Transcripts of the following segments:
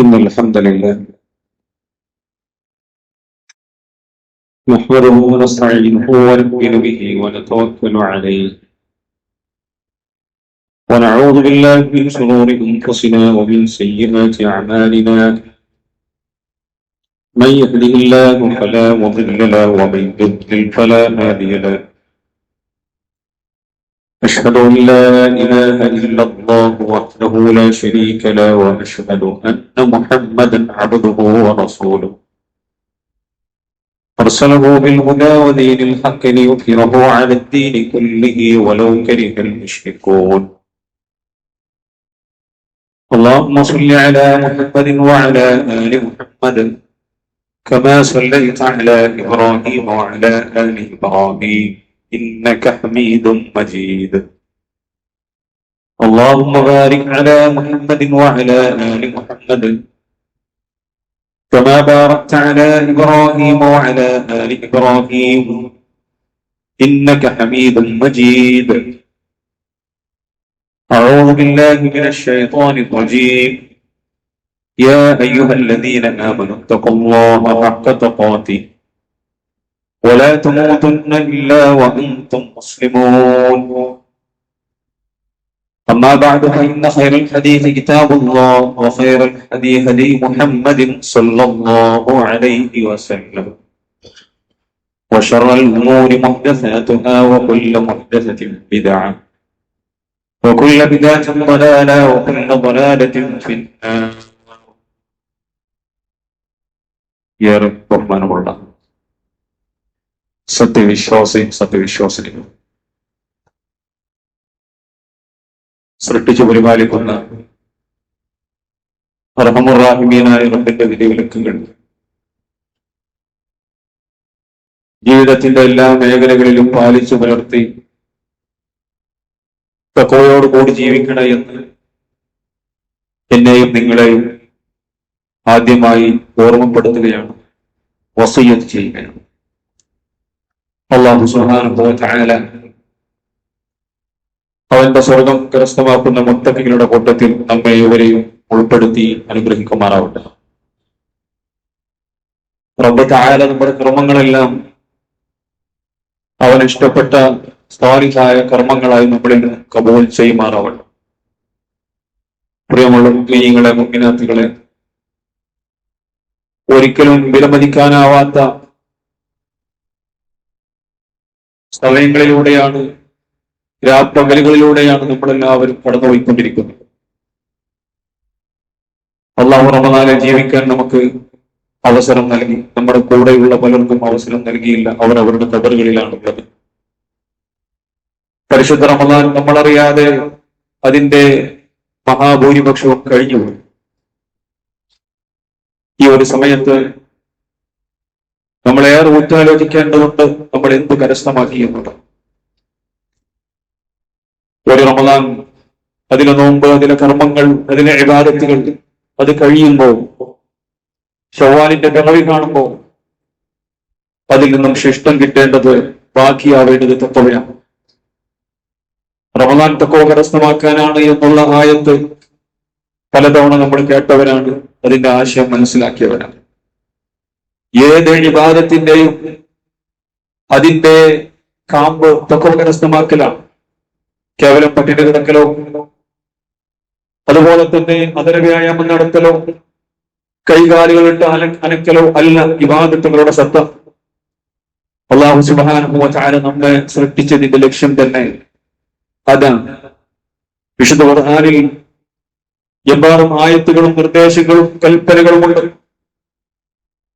إن الحمد لله نحمده ونستعينه ونؤمن به ونتوكل عليه ونعوذ بالله من شرور أنفسنا ومن سيئات أعمالنا من يهده الله فلا مضل له ومن يضلل فلا هادي له أشهد أن لا إله إلا الله وحده لا شريك له وأشهد أن محمدا عبده ورسوله أرسله بالهدى ودين الحق ليظهره على الدين كله ولو كره المشركون اللهم صل على محمد وعلى آل محمد كما صليت على إبراهيم وعلى آل إبراهيم إنك حميد مجيد اللهم بارك على محمد وعلى آل محمد كما باركت على إبراهيم وعلى آل إبراهيم إنك حميد مجيد أعوذ بالله من الشيطان الرجيم يا أيها الذين آمنوا اتقوا الله حق تقاته ولا تموتن إلا وأنتم مسلمون أما بعد فإن خير الحديث كتاب الله وخير الهدي هدي محمد صلى الله عليه وسلم وشر الأمور محدثاتها وكل محدثة بدعة وكل بدعة ضلالة وكل ضلالة في النار يا رب رحمن الله സത്യവിശ്വാസികൾ സൃഷ്ടിച്ചു പരിപാലിക്കുന്ന റഹ്മാനായ റബ്ബിന്റെ വിധിവിലക്കുകൾ ജീവിതത്തിന്റെ എല്ലാ മേഖലകളിലും പാലിച്ചു പുലർത്തി തഖ്വയോടുകൂടി ജീവിക്കണേ എന്ന് എന്നെയും നിങ്ങളെയും ആദ്യമായി ഓർമ്മപ്പെടുത്തുകയാണ്, വസിയ്യത്ത് ചെയ്യുകയാണ്. അല്ലാഹു സുബ്ഹാനഹു വ തആല അവന്റെ സ്വർഗം കരസ്ഥമാക്കുന്ന മുത്തഖികളുടെ കൂട്ടത്തിൽ നമ്മെ ഇവരെയും ഉൾപ്പെടുത്തി അനുഗ്രഹിക്കുമാറാവട്ടെ. റബ്ബ് തആല നമ്മുടെ കർമ്മങ്ങളെല്ലാം അവൻ ഇഷ്ടപ്പെട്ട സ്വാലിഹായ കർമ്മങ്ങളായി നമ്മളിൽ കബൂൽ ചെയ്യുമാറാവട്ടെ. പ്രിയമുള്ള മുഅ്മിനീങ്ങളെ, മുഅ്മിനാത്തുകളെ, ഒരിക്കലും വിലമതിക്കാനാവാത്ത സമയങ്ങളിലൂടെയാണ്, രാപ്പകലുകളിലൂടെയാണ് നമ്മളെല്ലാവരും കടന്നുപോയിക്കൊണ്ടിരിക്കുന്നത്. അല്ലാഹു റമദാനിൽ ജീവിക്കാൻ നമുക്ക് അവസരം നൽകി. നമ്മുടെ കൂടെയുള്ള പലർക്കും അവസരം നൽകിയില്ല. അവർ അവരുടെ ഖബറുകളിലാണുള്ളത്. പരിശുദ്ധ റമദാൻ നമ്മളറിയാതെ അതിന്റെ മഹാഭൂരിപക്ഷവും കഴിഞ്ഞു. ഈ ഒരു സമയത്ത് നമ്മളേറെ ഉറ്റാലോചിക്കേണ്ടതുണ്ട് നമ്മൾ എന്ത് കരസ്ഥമാക്കി എന്നുള്ളത്. ഒരു റമദാൻ, അതിലെ നോമ്പ്, അതിലെ കർമ്മങ്ങൾ, അതിലെ ഇബാദത്തുകൾ അത് കഴിയുമ്പോൾ, ശവ്വാലിന്റെ പിറവി കാണുമ്പോൾ അതിൽ നിന്നും ശിഷ്ടം കിട്ടേണ്ടത്, ബാക്കിയാവേണ്ടത് തഖ്വയാണ്. റമദാൻ തഖ്വ കരസ്ഥമാക്കാനാണ് എന്നുള്ള ആയത്ത് പലതവണ നമ്മൾ കേട്ടവരാണ്, അതിന്റെ ആശയം മനസ്സിലാക്കിയവരാണ്. ഏത് ഇബാദത്തിന്റെയും അതിന്റെ കാമ്പ് തഖ്വ കരസ്ഥമാക്കലാണ്. കേവലം പട്ടിണി കിടക്കലോ അതുപോലെ തന്നെ അതര വ്യായാമം നടത്തലോ കൈകാലുകളിട്ട് അനക്കലോ അല്ല ഇബാദത്തുകളുടെ സത്ത. അല്ലാഹു സുബ്ഹാനഹു വ തആല നമ്മെ സൃഷ്ടിച്ചതിന്റെ ലക്ഷ്യം തന്നെ അതാണ്. വിശുദ്ധ ഖുർആനിൽ എമ്പാടും ആയത്തുകളും നിർദ്ദേശങ്ങളും കൽപ്പനകളുമുണ്ട്.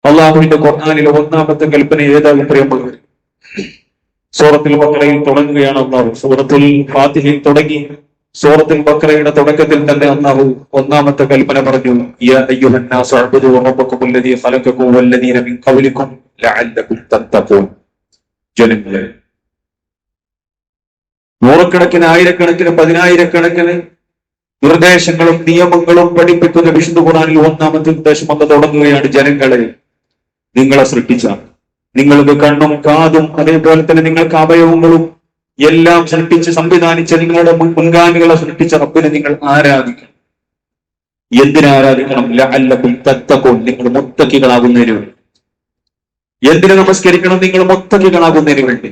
അള്ളാഹുവിന്റെ ഖുർആനിലെ ഒന്നാമത്തെ കൽപ്പന ഏതാകും പ്രിയമുള്ളവർ? സൂറത്തുൽ ബഖറയിൽ തുടങ്ങുകയാണ് അള്ളാഹു. സൂറത്തുൽ ഫാത്തിഹയിൽ തുടങ്ങി സൂറത്തുൽ ബഖറയുടെ തുടക്കത്തിൽ തന്നെ അള്ളാഹു ഒന്നാമത്തെ കൽപ്പന പറഞ്ഞു, യാ അയ്യുഹന്നാസു അഅ്ബുദൂ റബ്ബക്കും അല്ലദീ ഖലഖക്കും വല്ലദീന മിൻ ഖബ്ലിക്കും ലഅല്ലകും തത്തഖൂൻ. ജനങ്ങളെ, നൂറുകണക്കിന്, ആയിരക്കണക്കിന്, പതിനായിരക്കണക്കിന് നിർദ്ദേശങ്ങളും നിയമങ്ങളും പഠിപ്പിക്കുന്ന വിശുദ്ധ ഖുർആനിൽ ഒന്നാമത്തെ നിർദ്ദേശം വന്ന് തുടങ്ങുകയാണ്, ജനങ്ങളെ, നിങ്ങളെ സൃഷ്ടിച്ചാണ്, നിങ്ങൾക്ക് കണ്ണും കാതും അതേപോലെ തന്നെ നിങ്ങൾക്ക് അവയവങ്ങളും എല്ലാം സൃഷ്ടിച്ച് സംവിധാനിച്ച നിങ്ങളുടെ മുൻഗാമികളെ സൃഷ്ടിച്ച റബ്ബിനെ നിങ്ങൾ ആരാധിക്കണം. എന്തിനാരാധിക്കണം? ലഅല്ലകും തത്തഖൂൻ, നിങ്ങൾ മുത്തഖികളാകുന്നതിന് വേണ്ടി. എന്തിനു നമസ്കരിക്കണം? നിങ്ങൾ മുത്തഖികളാകുന്നതിന് വേണ്ടി.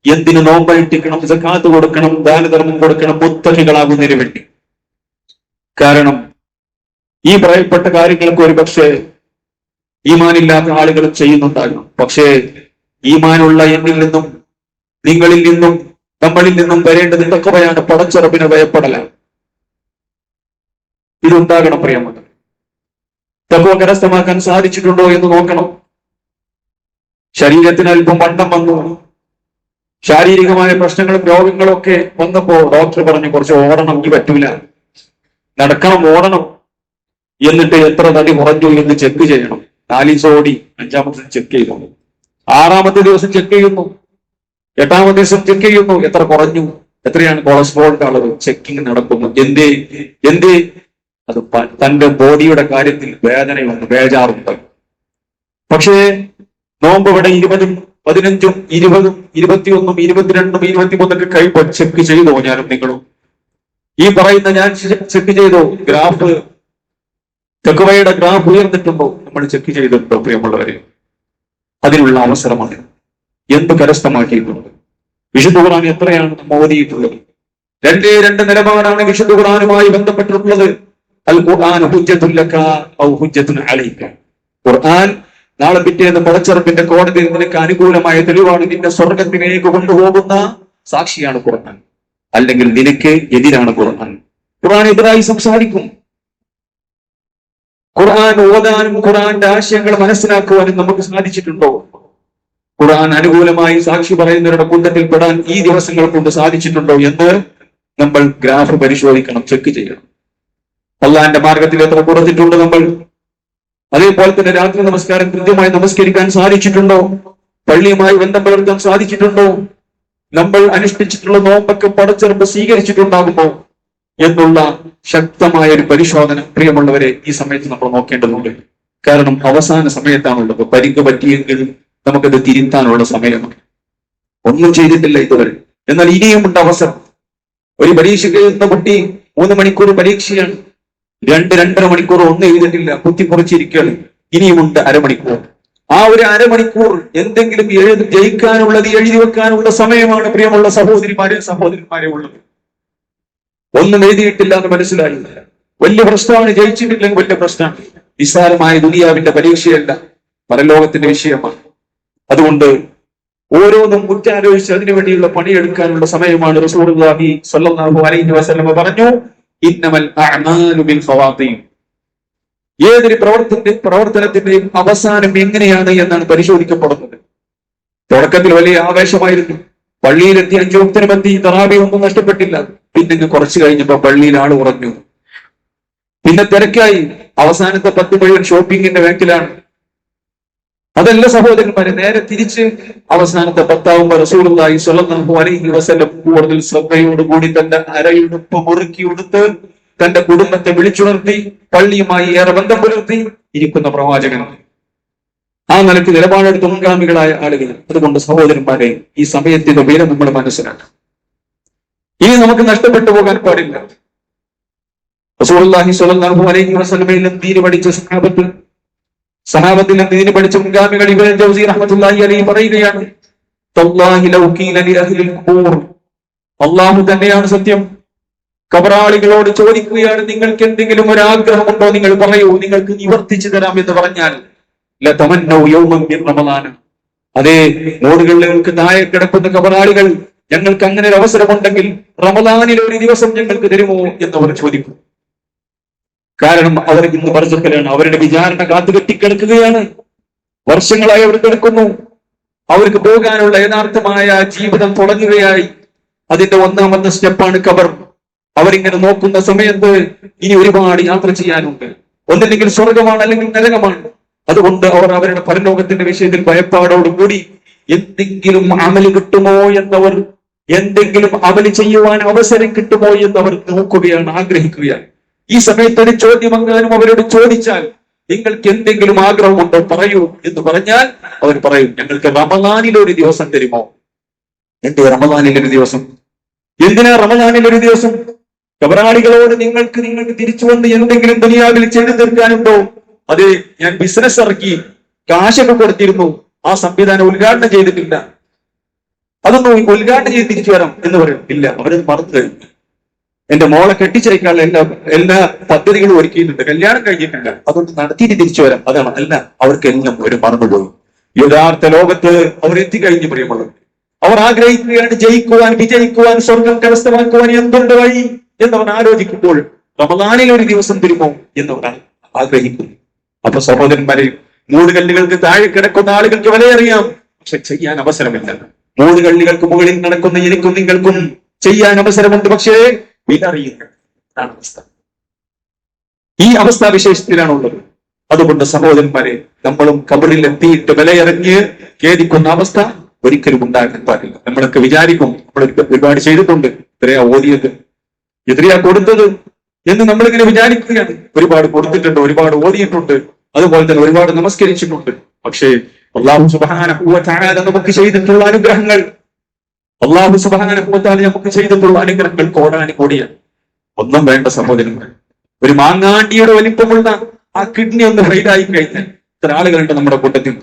എന്തിനു നോമ്പനുഷ്ഠിക്കണം, സകാത്ത് കൊടുക്കണം, ദാനധർമ്മം കൊടുക്കണം? മുത്തഖികളാകുന്നതിന് വേണ്ടി. കാരണം ഈ പറയപ്പെട്ട കാര്യങ്ങൾക്ക് ഒരു പക്ഷേ ഈമാനില്ലാത്ത ആളുകൾ ചെയ്യുന്നുണ്ടാകണം. പക്ഷേ ഈമാനുള്ള എന്നിൽ നിന്നും നിങ്ങളിൽ നിന്നും നമ്മളിൽ നിന്നും വരേണ്ടത് തഖ്വയാണ്, പടച്ചറപ്പിനെ ഭയപ്പെടലാണ്. ഇതുണ്ടാകണം പ്രിയമുണ്ട്. തഖ്വ കരസ്ഥമാക്കാൻ സാധിച്ചിട്ടുണ്ടോ എന്ന് നോക്കണം. ശരീരത്തിന് അല്പം വണ്ണം വന്നു, ശാരീരികമായ പ്രശ്നങ്ങളും രോഗങ്ങളും ഒക്കെ വന്നപ്പോ ഡോക്ടർ പറഞ്ഞു കുറച്ച് ഓടണം, ഈ പറ്റൂല, നടക്കണം, ഓടണം. എന്നിട്ട് എത്ര തടി കുറഞ്ഞു എന്ന് ചെക്ക് ചെയ്യണം. 4 ദിവസം ഓടി, 5-ാമത്തെ ചെക്ക് ചെയ്യുന്നു, 6-ാമത്തെ ദിവസം ചെക്ക് ചെയ്യുന്നു, 8-ാമത്തെ ദിവസം ചെക്ക് ചെയ്യുന്നു, എത്ര കുറഞ്ഞു, എത്രയാണ് കൊളസ്ട്രോളിന്റെ അളവ്, ചെക്കിങ് നടക്കുന്നു. എന്തേ അത് തന്റെ ബോഡിയുടെ കാര്യത്തിൽ വേദനയുണ്ട്, ബേജാറുണ്ട്. പക്ഷേ നോമ്പ് ഇവിടെ 20-ഉം 15-ഉം 20-ഉം 21-ഉം 22-ഉം 23-ഒക്കെ കഴിയുമ്പോൾ ചെക്ക് ചെയ്തോ? ഞാനും നിങ്ങളും ഈ പറയുന്ന ഞാൻ ചെക്ക് ചെയ്തോ? ഗ്രാഫ്, തഖ്വയുടെ ഗ്രാഫ് ഉയർന്നിട്ടുണ്ടോ? നമ്മൾ ചെക്ക് ചെയ്തിട്ടുണ്ടോ പ്രിയമുള്ളവരെ? അതിനുള്ള അവസരമാണ്. എന്ത് കരസ്ഥമാക്കിയിട്ടുണ്ട്? വിശുദ്ധ ഖുർആൻ എത്രയാണ് നമ്മൾ ഓതിയിട്ടുള്ളത്? 2 നിലപാടാണ് വിശുദ്ധ ഖുർആനുമായി ബന്ധപ്പെട്ടിട്ടുള്ളത്. അൽ ഖുർആൻ ഹുജ്ജത്തുൻ ലക ഔ ഹുജ്ജത്തുൻ അലൈക. ഖുർആൻ നാളെ പിറ്റേന്ന് പടച്ചറപ്പിന്റെ കോടതിയിൽ നിനക്ക് അനുകൂലമായ തെളിവാണ്, നിന്നെ സ്വർഗത്തിലേക്ക് കൊണ്ടുപോകുന്ന സാക്ഷിയാണ് ഖുർആൻ, അല്ലെങ്കിൽ നിനക്ക് എതിരാണ് ഖുർആൻ. ഖുർആൻ എതിരായി സംസാരിക്കും. ഖുർആൻ ഓതാനും ഖുർആന്റെ ആശയങ്ങൾ മനസ്സിലാക്കുവാനും നമുക്ക് സാധിച്ചിട്ടുണ്ടോ? ഖുർആൻ അനുകൂലമായി സാക്ഷി പറയുന്നവരുടെ കൂട്ടത്തിൽ പെടാൻ ഈ ദിവസങ്ങൾ കൊണ്ട് സാധിച്ചിട്ടുണ്ടോ എന്ന് നമ്മൾ ഗ്രാഫ് പരിശോധിക്കണം, ചെക്ക് ചെയ്യണം. അള്ളാന്റെ മാർഗത്തിൽ എത്ര കുറച്ചിട്ടുണ്ട് നമ്മൾ? അതേപോലെ തന്നെ രാത്രി നമസ്കാരം കൃത്യമായി നമസ്കരിക്കാൻ സാധിച്ചിട്ടുണ്ടോ? പള്ളിയുമായി ബന്ധം പുലർത്താൻ സാധിച്ചിട്ടുണ്ടോ? നമ്മൾ അനുഷ്ഠിച്ചിട്ടുള്ള നോമ്പൊക്കെ പടച്ചെറുപ്പ് സ്വീകരിച്ചിട്ടുണ്ടാകുമോ എന്നുള്ള ശക്തമായ ഒരു പരിശോധന പ്രിയമുള്ളവരെ ഈ സമയത്ത് നമ്മൾ നോക്കേണ്ടതുണ്ട്. കാരണം അവസാന സമയത്താണുള്ളത്. പരിക്ക് പറ്റിയെങ്കിൽ നമുക്കത് തിരുത്താനുള്ള സമയമാണ്. ഒന്നും ചെയ്തിട്ടില്ല ഇതുവരെ, എന്നാൽ ഇനിയുമുണ്ട് അവസരം. ഒരു പരീക്ഷയ്ക്ക് എഴുതുന്ന കുട്ടി 3 മണിക്കൂർ പരീക്ഷയാണ്, 2-2.5 മണിക്കൂർ ഒന്നും എഴുതിട്ടില്ല, കുത്തിക്കുറച്ചിരിക്കുകയാണ്. ഇനിയുമുണ്ട് അരമണിക്കൂർ. ആ ഒരു അരമണിക്കൂർ എന്തെങ്കിലും ജയിക്കാനുള്ളത് എഴുതി വെക്കാനുള്ള സമയമാണ് പ്രിയമുള്ള സഹോദരിമാരെ ഉള്ളത്. ഒന്നും എഴുതിയിട്ടില്ല എന്ന് മനസ്സിലായി, വലിയ പ്രശ്നമാണ്. ജയിച്ചിട്ടില്ലെങ്കിൽ വലിയ പ്രശ്നമാണ്. നിസ്സാരമായ ദുനിയാവിന്റെ പരീക്ഷയല്ല, പരലോകത്തിന്റെ വിഷയമാണ്. അതുകൊണ്ട് ഓരോന്നും കുറ്റാലോചിച്ച് അതിനുവേണ്ടിയുള്ള പണിയെടുക്കാനുള്ള സമയമാണ്. റസൂലുള്ളാഹി സ്വല്ലല്ലാഹു അലൈഹി വസല്ലം പറഞ്ഞു, ഇന്നമൽ അഅ്മാലു ബിൽ ഖവാതീം. ഏതൊരു പ്രവർത്തനത്തിന്റെയും അവസാനം എങ്ങനെയാണ് എന്നാണ് പരിശോധിക്കപ്പെടുന്നത്. തുടക്കത്തിൽ വലിയ ആവേശമായിരുന്നു, പള്ളിയിലെത്തി 5 വക്തിനുമെത്തി, തറാവീഹ് ഒന്നും നഷ്ടപ്പെട്ടില്ല. പിന്നെ കുറച്ചു കഴിഞ്ഞപ്പോ പള്ളിയിൽ ആള് കുറഞ്ഞു, പിന്നെ തിരക്കായി. അവസാനത്തെ 10 മുഴുവൻ ഷോപ്പിങ്ങിന്റെ ബാക്കിലാണ്. അതല്ല സഹോദരന്മാരെ, നേരെ തിരിച്ച് അവസാനത്തെ 10 റസൂലുള്ളാഹി സ്വല്ലല്ലാഹു അലൈഹി വസല്ലം കൂടുതൽ ശ്രദ്ധയോടുകൂടി തന്റെ അരയുടുപ്പ് മുറുക്കി ഉടുത്ത് തന്റെ കുടുംബത്തെ വിളിച്ചുണർത്തി പള്ളിയുമായി ഏറെ ബന്ധം പുലർത്തി ഇരിക്കുന്ന പ്രവാചകനാണ്. ആ നിലയ്ക്ക് നിലപാടെടുത്ത മുൻഗാമികളായ ആളുകൾ. അതുകൊണ്ട് സഹോദരന്മാരെ, ഈ സമയത്തിന്റെ വില നമ്മൾ മനസ്സിലാക്കണം. ഇനി നമുക്ക് നഷ്ടപ്പെട്ടു പോകാൻ പാടില്ല. റസൂലുള്ളാഹി സ്വല്ലല്ലാഹു അലൈഹി വസല്ലമയിൽ ദീൻ പഠിച്ച സഹാബത്തിൽ ദീൻ പഠിച്ച മുൻഗാമികൾ ഇബ്നു ജൗസി റഹ്മത്തുള്ളാഹി അലൈഹി പറയുകയാണ്, തല്ലാഹി ലൗ ഖീല ലി അഹ്ലിൽ ഖുബൂർ, അല്ലാഹു തന്നെയാണ് സത്യം. കബറാളികളോട് ചോദിക്കുകയാണ്, നിങ്ങൾക്ക് എന്തെങ്കിലും ഒരു ആഗ്രഹമുണ്ടോ? നിങ്ങൾ പറയൂ, നിങ്ങൾക്ക് നിവർത്തിച്ചു തരാം എന്ന് പറഞ്ഞാൽ, ലതമന്നൗ യൗമൻ മിൻ റമളാൻ, അതേ മോടുകളിലേക്ക് താഴെ കിടക്കുന്ന കബറാളികൾ, ഞങ്ങൾക്ക് അങ്ങനെ ഒരു അവസരമുണ്ടെങ്കിൽ റമളാനിൽ ഒരു ദിവസം ഞങ്ങൾക്ക് തരുമോ എന്ന് അവർ ചോദിക്കും. കാരണം അവർ ഇന്ന് ബർസഖിലാണ്, അവരുടെ വിചാരണ കാത്തുകെട്ടിക്കിടക്കുകയാണ്. വർഷങ്ങളായി അവർ കിടക്കുന്നു. അവർക്ക് പോകാനുള്ള യഥാർത്ഥമായ ജീവിതം തുടങ്ങുകയായി. അതിന്റെ 1-ാമത്തെ സ്റ്റെപ്പാണ് ഖബർ. അവരിങ്ങനെ നോക്കുന്ന സമയത്ത് ഇനി ഒരുപാട് യാത്ര ചെയ്യാനുണ്ട്. ഒന്നില്ലെങ്കിൽ സ്വർഗമാണ്, അല്ലെങ്കിൽ നരകമാണ്. അതുകൊണ്ട് അവർ അവരുടെ പരലോകത്തിന്റെ വിഷയത്തിൽ ഭയപ്പാടോടുകൂടി എന്തെങ്കിലും അമല് കിട്ടുമോ എന്നവർ, എന്തെങ്കിലും അമല് ചെയ്യുവാൻ അവസരം കിട്ടുമോ എന്നവർ നോക്കുകയാണ്, ആഗ്രഹിക്കുകയാണ്. ഈ സമയത്ത് ഒരു ചോദ്യം എങ്ങാനും അവരോട് ചോദിച്ചാൽ, നിങ്ങൾക്ക് എന്തെങ്കിലും ആഗ്രഹമുണ്ടോ പറയൂ എന്ന് പറഞ്ഞാൽ അവർ പറയും, ഞങ്ങൾക്ക് റമളാനിൽ ഒരു ദിവസം തരുമോ? എന്റെ റമളാനിൽ ഒരു ദിവസം? എന്തിനാ റമളാനിൽ ഒരു ദിവസം? കബറാളികളോട് നിങ്ങൾക്ക് തിരിച്ചു വന്ന് എന്തെങ്കിലും ദുനിയാവിൽ ചെയ്തു തീർക്കാനുണ്ടോ? അത് ഞാൻ ബിസിനസ് ഇറക്കി കാശൊക്കെ കൊടുത്തിരുന്നു, ആ സംവിധാനം ഉദ്ഘാടനം ചെയ്തിട്ടില്ല, അതൊന്നും ഉദ്ഘാടനം ചെയ്ത് തിരിച്ചു വരാം എന്ന് പറയും. ഇല്ല, അവരത് മറന്നു കഴിഞ്ഞു. എന്റെ മോളെ കെട്ടിച്ചയക്കാനുള്ള എല്ലാ പദ്ധതികളും ഒരുക്കിയിട്ടുണ്ട്, കല്യാണം കഴിഞ്ഞിട്ടില്ല, അതുകൊണ്ട് നടത്തിയിട്ട് തിരിച്ചു വരാം. അതാണ്. അല്ല, അവർക്കെല്ലാം ഒരു മറന്നുപോയി. യഥാർത്ഥ ലോകത്ത് അവർ എത്തിക്കഴിഞ്ഞു പ്രിയമുള്ളത്. അവർ ആഗ്രഹിക്കുകയാണ് ജയിക്കുവാൻ, വിജയിക്കുവാൻ, സ്വർഗം കരസ്ഥമാക്കുവാൻ എന്തുണ്ട് വഴി എന്നവർ ആലോചിക്കുമ്പോൾ റമദാനിൽ ഒരു ദിവസം തരുമോ എന്നവർ ആഗ്രഹിക്കുന്നു. അപ്പൊ സഹോദരന്മാരെ, മൂടുകല്ലുകൾക്ക് താഴെ കിടക്കുന്ന ആളുകൾക്ക് വിലയറിയാം, പക്ഷെ ചെയ്യാൻ അവസരമില്ല. മൂടുകല്ലുകൾക്ക് മുകളിൽ നടക്കുന്ന എനിക്കും നിങ്ങൾക്കും ചെയ്യാൻ അവസരമുണ്ട്, പക്ഷേ വിലറിയുക. അതാണ് അവസ്ഥ. ഈ അവസ്ഥാവിശേഷത്തിലാണുള്ളത്. അതുകൊണ്ട് സഹോദരന്മാരെ, നമ്മളും കബറിൽ എത്തിയിട്ട് വിലയറിഞ്ഞ് ഖേദിക്കുന്ന അവസ്ഥ ഒരിക്കലും ഉണ്ടാകാൻ പാടില്ല. നമ്മളൊക്കെ വിചാരിക്കും നമ്മൾ ഒരുപാട് ചെയ്തിട്ടുണ്ട്, എത്രയാ ഓതിയത്, എത്രയാ കൊടുത്തത് എന്ന് നമ്മളിങ്ങനെ വിചാരിക്കുകയാണ്. ഒരുപാട് കൊടുത്തിട്ടുണ്ട്, ഒരുപാട് ഓതിയിട്ടുണ്ട്, അതുപോലെ തന്നെ ഒരുപാട് നമസ്കരിച്ചിട്ടുണ്ട്. പക്ഷേ അല്ലാഹു സുബ്ഹാനഹു വ തആല നമുക്ക് ചെയ്തിട്ടുള്ള അനുഗ്രഹങ്ങൾ, അല്ലാഹു സുബ്ഹാനഹു വ തആല നമുക്ക് ചെയ്തിട്ടുള്ള അനുഗ്രഹങ്ങൾ കോടാനുകോടിയാണ്. ഒന്നും വേണ്ട സഹോദരന്മാർ, ഒരു മാങ്ങാണ്ടിയുടെ വലിപ്പമുള്ള ആ കിഡ്നി ഒന്ന് ഫെയിലായി കഴിഞ്ഞാൽ ഇത്ര ആളുകളുണ്ട് നമ്മുടെ കൂട്ടത്തിൽ.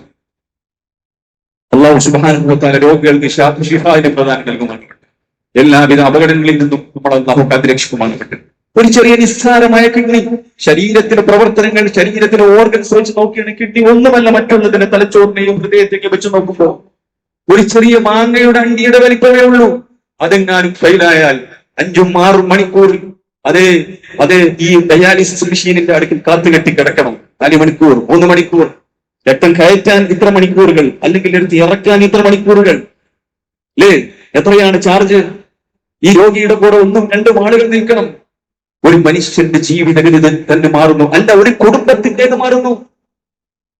അല്ലാഹു സുബ്ഹാനഹു വ തആല രോഗികൾക്ക് ശിഫായിനെ പ്രദാനം നൽകുന്നുണ്ട്. എല്ലാവിധ അപകടങ്ങളിൽ നിന്നും നമ്മൾ അല്ലാഹു കാത്തുരക്ഷിക്കുമാറാകട്ടെ. ഒരു ചെറിയ നിസ്സാരമായ കിഡ്നി, ശരീരത്തിലെ പ്രവർത്തനങ്ങൾ, ശരീരത്തിലെ ഓർഗൻസ് വെച്ച് നോക്കിയാണ് കിഡ്നി ഒന്നുമല്ല മറ്റുള്ളതിനെ തലച്ചോറിനെയും ഹൃദയത്തേക്ക് വെച്ച് നോക്കുമ്പോൾ ഒരു ചെറിയ മാങ്ങയുടെ അണ്ടിയുടെ വലിപ്പമേ ഉള്ളൂ. അതെങ്ങാനും ഫെയിലായാൽ 5-6 മണിക്കൂർ അതേ ഈ ഡയാലിസിസ് മെഷീനിന്റെ അടുക്കിൽ കാത്തുകെട്ടി കിടക്കണം. 4 മണിക്കൂർ, 3 മണിക്കൂർ, രക്തം കയറ്റാൻ ഇത്ര മണിക്കൂറുകൾ, അല്ലെങ്കിൽ എടുത്ത് ഇറക്കാൻ ഇത്ര മണിക്കൂറുകൾ, അല്ലേ? എത്രയാണ് ചാർജ്? ഈ രോഗിയുടെ കൂടെ 1-2 ആളുകൾ നിൽക്കണം. ഒരു മനുഷ്യന്റെ ജീവിതഗതി തന്നെ മാറുന്നു, അല്ല ഒരു കുടുംബത്തിൻ്റെത് മാറുന്നു.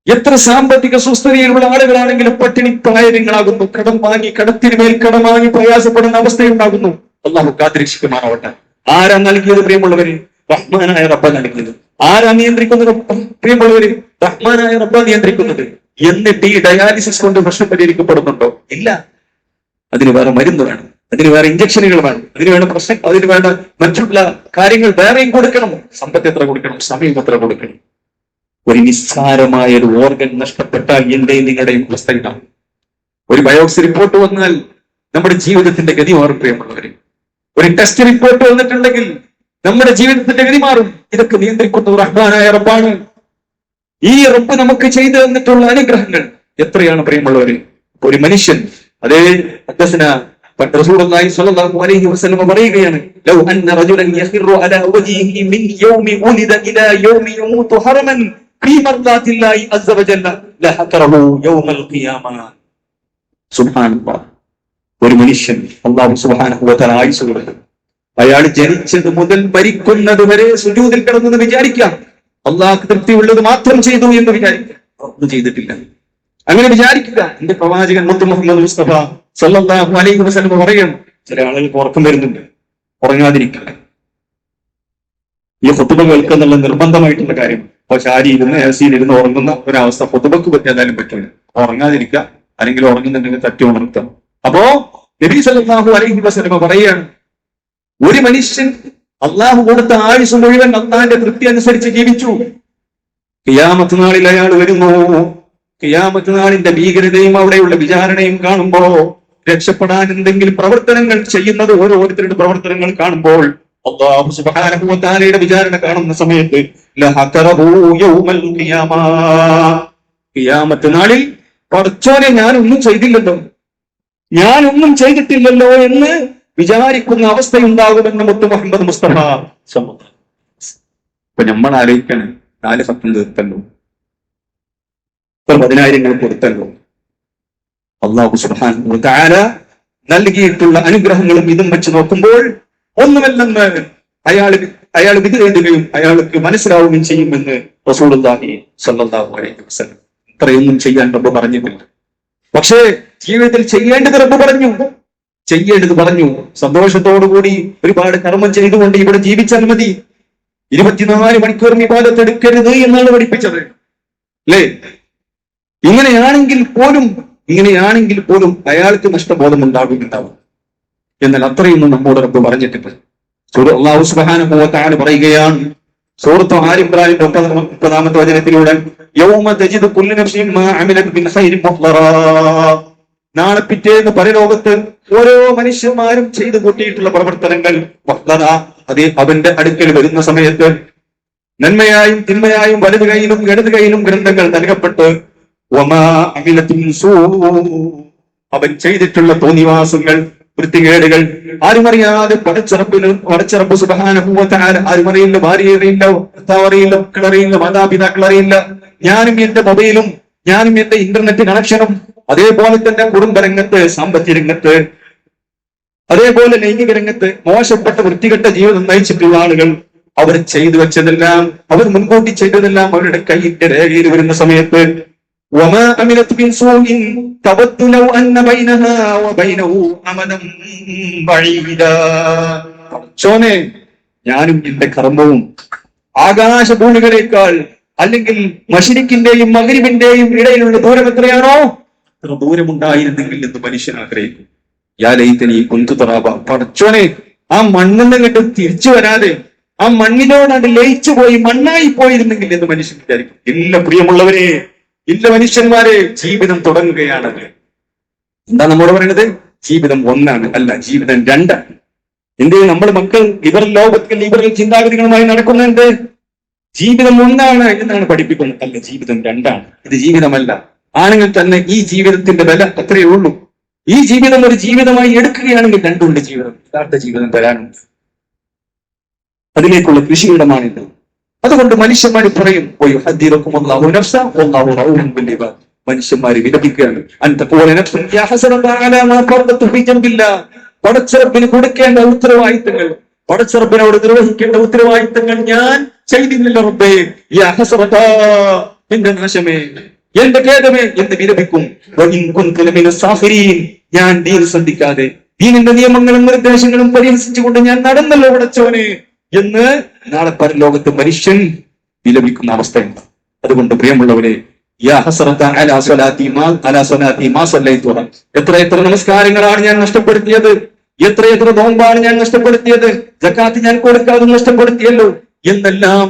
എത്ര സാമ്പത്തിക സുസ്ഥിതിയിലുള്ള ആളുകളാണെങ്കിലും പട്ടിണി പ്രായങ്ങളാകുന്നു. കടം വാങ്ങി, കടത്തിന് മേൽ കടം വാങ്ങി പ്രയാസപ്പെടുന്ന അവസ്ഥയുണ്ടാകുന്നു. അല്ലാഹു കാത്തുരക്ഷിക്കുമാറാവട്ടെ. ആരാ നൽകിയത് പ്രിയമുള്ളവര്? റഹ്മാനായ റബ്ബ നൽകിയത്. ആരാ നിയന്ത്രിക്കുന്നത് പ്രിയമുള്ളവര്? റഹ്മാനായ റബ്ബ നിയന്ത്രിക്കുന്നത്. എന്നിട്ട് ഈ ഡയാലിസിസ് കൊണ്ട് പ്രശ്നം പരിഹരിക്കപ്പെടുന്നുണ്ടോ? ഇല്ല. അതിന് വേറെ മരുന്ന് വേണം, അതിന് വേറെ ഇഞ്ചക്ഷനുകൾ വേണം, അതിന് വേണ്ട മറ്റുള്ള കാര്യങ്ങൾ വേറെയും കൊടുക്കണം. സമ്പത്ത് എത്ര കൊടുക്കണം, സമയം എത്ര കൊടുക്കണം. ഒരു നിസ്സാരമായ ഒരു ഓർഗൻ നഷ്ടപ്പെട്ടാൽ എന്റെയും നിങ്ങളുടെയും അവസ്ഥ ഇതാണ്. ഒരു ബയോപ്സി റിപ്പോർട്ട് വന്നാൽ നമ്മുടെ ജീവിതത്തിന്റെ ഗതി മാറും പ്രിയമുള്ളവര്. ഒരു ടെസ്റ്റ് റിപ്പോർട്ട് വന്നിട്ടുണ്ടെങ്കിൽ നമ്മുടെ ജീവിതത്തിന്റെ ഗതി മാറും. ഇതൊക്കെ നിയന്ത്രിക്കുന്ന റഹ്മാനായ റബ്ബാണ്. ഈ റബ്ബ് നമുക്ക് ചെയ്തു തന്നിട്ടുള്ള അനുഗ്രഹങ്ങൾ എത്രയാണ് പ്രിയമുള്ളവര്. ഒരു മനുഷ്യൻ അതേ റസൂലുള്ളാഹി സ്വല്ലല്ലാഹു അലൈഹി വസല്ലം പറയുകയാണ്, ലൗ അന്ന റജുലൻ യഖിറു അലാ വജ്ഹിഹി മിൻ യൗമി ഉലിദ ഇലാ യൗമി യമൂതു ഹറമൻ ഫീ മർദാത്തില്ലാഹി അസ്സ വജല്ല ലഹഖറഹു യൗമൽ ഖിയാമ. സുബ്ഹാനല്ലാഹ്. ഒരു മനുഷ്യൻ അല്ലാഹു സുബ്ഹാനഹു വ തആല ആയുസ് കൊടുത്തു. അയാൾ ജനിച്ചത് മുതൽ മരിക്കുന്നത് വരെ സുജൂദിൽ കിടന്നെന്ന് വിചാരിക്കാം. അല്ലാഹു തൃപ്തിയുള്ളത് മാത്രം ചെയ്തു എന്ന് വിചാരിക്കാം. ഒന്നും ചെയ്തിട്ടില്ല. അങ്ങനെ വിചാരിക്കുക. എന്റെ പ്രവാചകൻ മുത്ത് മുഹമ്മദ് മുസ്തഫ സല്ലല്ലാഹു അലൈഹി വസല്ലം പറയാണ്, ചില ആളുകൾക്ക് ഉറക്കം വരുന്നുണ്ട്, ഉറങ്ങാതിരിക്കുക. ഈ ഖുതുബ കേൾക്കുക എന്നുള്ള നിർബന്ധമായിട്ടുള്ള കാര്യം. പക്ഷെ ആരിയിരുന്ന് ഏസിയിലിരുന്ന് ഉറങ്ങുന്ന ഒരവസ്ഥ ഖുതുബക്ക് പറ്റിയാലും പറ്റില്ല. ഉറങ്ങാതിരിക്കുക, അല്ലെങ്കിൽ ഉറങ്ങുന്നുണ്ടെങ്കിൽ തട്ടി ഉണർത്തുക. അപ്പോ നബി സല്ലല്ലാഹു അലൈഹി വസല്ലം പറയാണ്, ഒരു മനുഷ്യൻ അള്ളാഹു കൊടുത്ത ആയുസ് മുഴുവൻ അള്ളാഹിന്റെ തൃപ്തി അനുസരിച്ച് ജീവിച്ചു. ഖിയാമത്ത് നാളിൽ അയാൾ വരുന്നു. ഖിയാമത്ത് നാളിന്റെ ഭീകരതയും അവിടെയുള്ള വിചാരണയും കാണുമ്പോ, രക്ഷപ്പെടാൻ എന്തെങ്കിലും പ്രവർത്തനങ്ങൾ ചെയ്യുന്നത് ഓരോരുത്തരുടെ പ്രവർത്തനങ്ങൾ കാണുമ്പോൾ, അല്ലാഹു സുബ്ഹാനഹു വ തആലയുടെ വിചാരണ കാണുന്ന സമയത്ത് ലഹഖറഹു യൗമൽ ഖിയാമ, ഖിയാമത്ത് നാളിൽ പടച്ചോനെ ഞാനൊന്നും ചെയ്തില്ലല്ലോ, ഞാനൊന്നും ചെയ്തിട്ടില്ലല്ലോ എന്ന് വിചാരിക്കുന്ന അവസ്ഥയുണ്ടാകുമെന്ന് മുത്ത് മുഹമ്മദ് മുസ്തഫ. ഇപ്പൊ നമ്മൾ ആലോചിക്കണം, 4 ഫത്തും തീർത്തല്ലോ, 10,000 കൊടുത്തല്ലോ. അല്ലാഹു സുബ്ഹാനഹു വ തആല നൽകിയിട്ടുള്ള അനുഗ്രഹങ്ങളും ഇതും വെച്ച് നോക്കുമ്പോൾ ഒന്നുമല്ലെന്ന് അയാൾ വിധിയെഴുതുകയും അയാൾക്ക് മനസ്സിലാവുകയും ചെയ്യുമെന്ന് റസൂലുള്ളാഹി സ്വല്ലല്ലാഹു അലൈഹി വസല്ലം. ഇത്രയൊന്നും ചെയ്യാൻ റബ്ബ് പറഞ്ഞിട്ടില്ല. പക്ഷേ ജീവിതത്തിൽ ചെയ്യേണ്ടത് റബ്ബ് പറഞ്ഞു, ചെയ്യേണ്ടത് പറഞ്ഞു. സന്തോഷത്തോടുകൂടി ഒരുപാട് കർമ്മം ചെയ്തുകൊണ്ട് ഇവിടെ ജീവിച്ചാൽ മതി. 24 മണിക്കൂർ ഇബാദത്ത് എടുക്കരുത് എന്നാണ് പഠിപ്പിച്ചത്, അല്ലേ? ഇങ്ങനെയാണെങ്കിൽ പോലും അയാൾക്ക് നഷ്ടബോധം ഉണ്ടാകും. എന്നാൽ അത്രയൊന്നും നമ്മോട് റബ്ബ് പറഞ്ഞിട്ടില്ല. അല്ലാഹു സുബ്ഹാനഹു വ തആല പറയുകയാണ് സൂറത്ത് ആൽ ഇംറാനിന്റെ 30-ാമത്തെ വചനത്തിലൂടെ യൗമ തജിദു കുല്ലു നഫ്സിൻ മാ അമിലത് മിൻ ഖൈരിൻ മുഹ്ളറാ. നാളെ പിറ്റേന്ന് പരലോകത്ത് ഓരോ മനുഷ്യന്മാരും ചെയ്തു കൂട്ടിയിട്ടുള്ള പ്രവർത്തനങ്ങൾ അതേ അവന്റെ അടുക്കൽ വരുന്ന സമയത്ത് നന്മയായും തിന്മയായും വലതു കൈയിലും ഇടതു കൈയിലും ഗ്രന്ഥങ്ങൾ നൽകപ്പെട്ട് അവൻ ചെയ്തിട്ടുള്ള തോന്നിവാസങ്ങൾ വൃത്തികേടുകൾ ആരുമറിയാതെ പടച്ചിറപ്പ് സുബ്ഹാനഹു വ തആല ആരുമറിയില്ല, ഭാര്യ അറിയില്ല, ഭർത്താവ് അറിയില്ല, മക്കളറിയില്ല, മാതാപിതാക്കൾ അറിയില്ല. ഞാനും എന്റെ മൊബൈലും ഞാനും എന്റെ ഇന്റർനെറ്റ് കണക്ഷനും അതേപോലെ തന്നെ കുടുംബ രംഗത്ത്, സാമ്പത്തിക രംഗത്ത്, അതേപോലെ ലൈംഗിക രംഗത്ത് മോശപ്പെട്ട വൃത്തികെട്ട ജീവിതം നയിച്ചിട്ടുള്ള ആളുകൾ അവർ ചെയ്തു വെച്ചതെല്ലാം, അവർ മുൻകൂട്ടി ചെയ്തതെല്ലാം അവരുടെ കൈയിന്റെ രേഖയിൽ വരുന്ന സമയത്ത് ഞാനും എന്റെ കർമ്മവും ആകാശഭൂമികളേക്കാൾ അല്ലെങ്കിൽ മശ്രിക്കിന്റെയും മഗ്രിബിന്റെയും ഇടയിലുള്ള ദൂരം എത്രയാണോ അത്ര ദൂരമുണ്ടായിരുന്നെങ്കിൽ എന്ന് മനുഷ്യൻ ആഗ്രഹിക്കും. യാലൈതനി കുന്തു തറാബ. പടച്ചോനെ, ആ മണ്ണിൽ കണ്ട് തിരിച്ചു വരാതെ ആ മണ്ണിനോട് ലയിച്ചു പോയി മണ്ണായി പോയിരുന്നെങ്കിൽ എന്ന് മനുഷ്യൻ വിചാരിക്കും. ഇല്ല പ്രിയമുള്ളവരെ, ഇല്ല മനുഷ്യന്മാരെ, ജീവിതം തുടങ്ങുകയാണ്. എന്താ നമ്മോട് പറയുന്നത്? ജീവിതം ഒന്നാണ്, അല്ല ജീവിതം രണ്ടാണ്. എന്തെയും നമ്മുടെ മക്കൾ ലിബറൽ ലോകത്തിൽ ലിബറൽ ചിന്താഗതികളുമായി നടക്കുന്നുണ്ട്. ജീവിതം ഒന്നാണ് എന്നാണ് പഠിപ്പിക്കുന്നത്. അല്ല, ജീവിതം രണ്ടാണ്. ഇത് ജീവിതമല്ല. ആണെങ്കിൽ തന്നെ ഈ ജീവിതത്തിന്റെ വില അത്രയേ ഉള്ളൂ. ഈ ജീവിതം ഒരു ജീവിതമായി എടുക്കുകയാണെങ്കിൽ രണ്ടുണ്ട് ജീവിതം. യഥാർത്ഥ ജീവിതം തരാനുണ്ട്. അതിലേക്കുള്ള കൃഷിയിടമാണിത്. അതുകൊണ്ട് മനുഷ്യന്മാർ പറയും, മനുഷ്യന്മാര് വിലപിക്കുകയാണ്. പടച്ചിറപ്പിന് കൊടുക്കേണ്ട ഉത്തരവാദിത്തങ്ങൾ, പടച്ചിറപ്പിനോട് നിർവഹിക്കേണ്ട ഉത്തരവാദിത്തങ്ങൾ ഞാൻ ചെയ്തില്ല റബ്ബേ. എന്റെ നാശമേ, എന്റെ ഖേദമേ എന്ന് വിലപിക്കും. ഞാൻ ദീൻ ശ്രദ്ധിക്കാതെ, ദീനിന്റെ നിയമങ്ങളും നിർദ്ദേശങ്ങളും പരിഹസിച്ചുകൊണ്ട് ഞാൻ നടന്നല്ലോ പടച്ചവനെ എന്ന് നാളെ പരലോകത്ത് മനുഷ്യൻ വിലപിക്കുന്ന അവസ്ഥയുണ്ട്. അതുകൊണ്ട് പ്രിയമുള്ളവരെ, എത്ര നമസ്കാരങ്ങളാണ് ഞാൻ നഷ്ടപ്പെടുത്തിയത്, എത്ര നോമ്പാണ് ഞാൻ നഷ്ടപ്പെടുത്തിയത്, സക്കാത്ത് ഞാൻ കൊടുക്കാതെ നഷ്ടപ്പെടുത്തിയല്ലോ എന്നെല്ലാം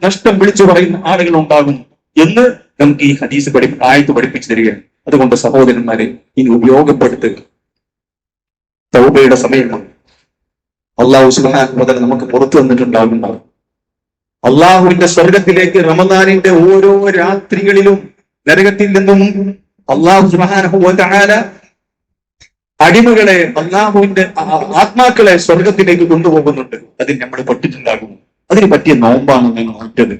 നഷ്ടം വിളിച്ചു പറയുന്ന ആളുകൾ ഉണ്ടാകും എന്ന് നമുക്ക് ഈ ഹദീസ് ആയത്ത് പഠിപ്പിച്ചു തരികയാണ്. അതുകൊണ്ട് സഹോദരന്മാരെ, ഇനി ഉപയോഗപ്പെടുത്തുക. തൗബയുടെ സമയമാണ്. അള്ളാഹു സുബ്ഹാനഹു വ തആല നമുക്ക് പുറത്തു വന്നിട്ടുണ്ടാകുന്നതാണ്. അള്ളാഹുവിന്റെ സ്വർഗത്തിലേക്ക് റമദാനിന്റെ ഓരോ രാത്രികളിലും നരകത്തിൽ നിന്നും അള്ളാഹു സുബ്ഹാനഹു വ തആല അടിമകളെ, അള്ളാഹുവിന്റെ ആത്മാക്കളെ സ്വർഗത്തിലേക്ക് കൊണ്ടുപോകുന്നുണ്ട്. അതിന് നമ്മൾ പെട്ടിട്ടുണ്ടാകും. അതിന് പറ്റിയ നോമ്പാണോ ഞാൻ മാറ്റത്?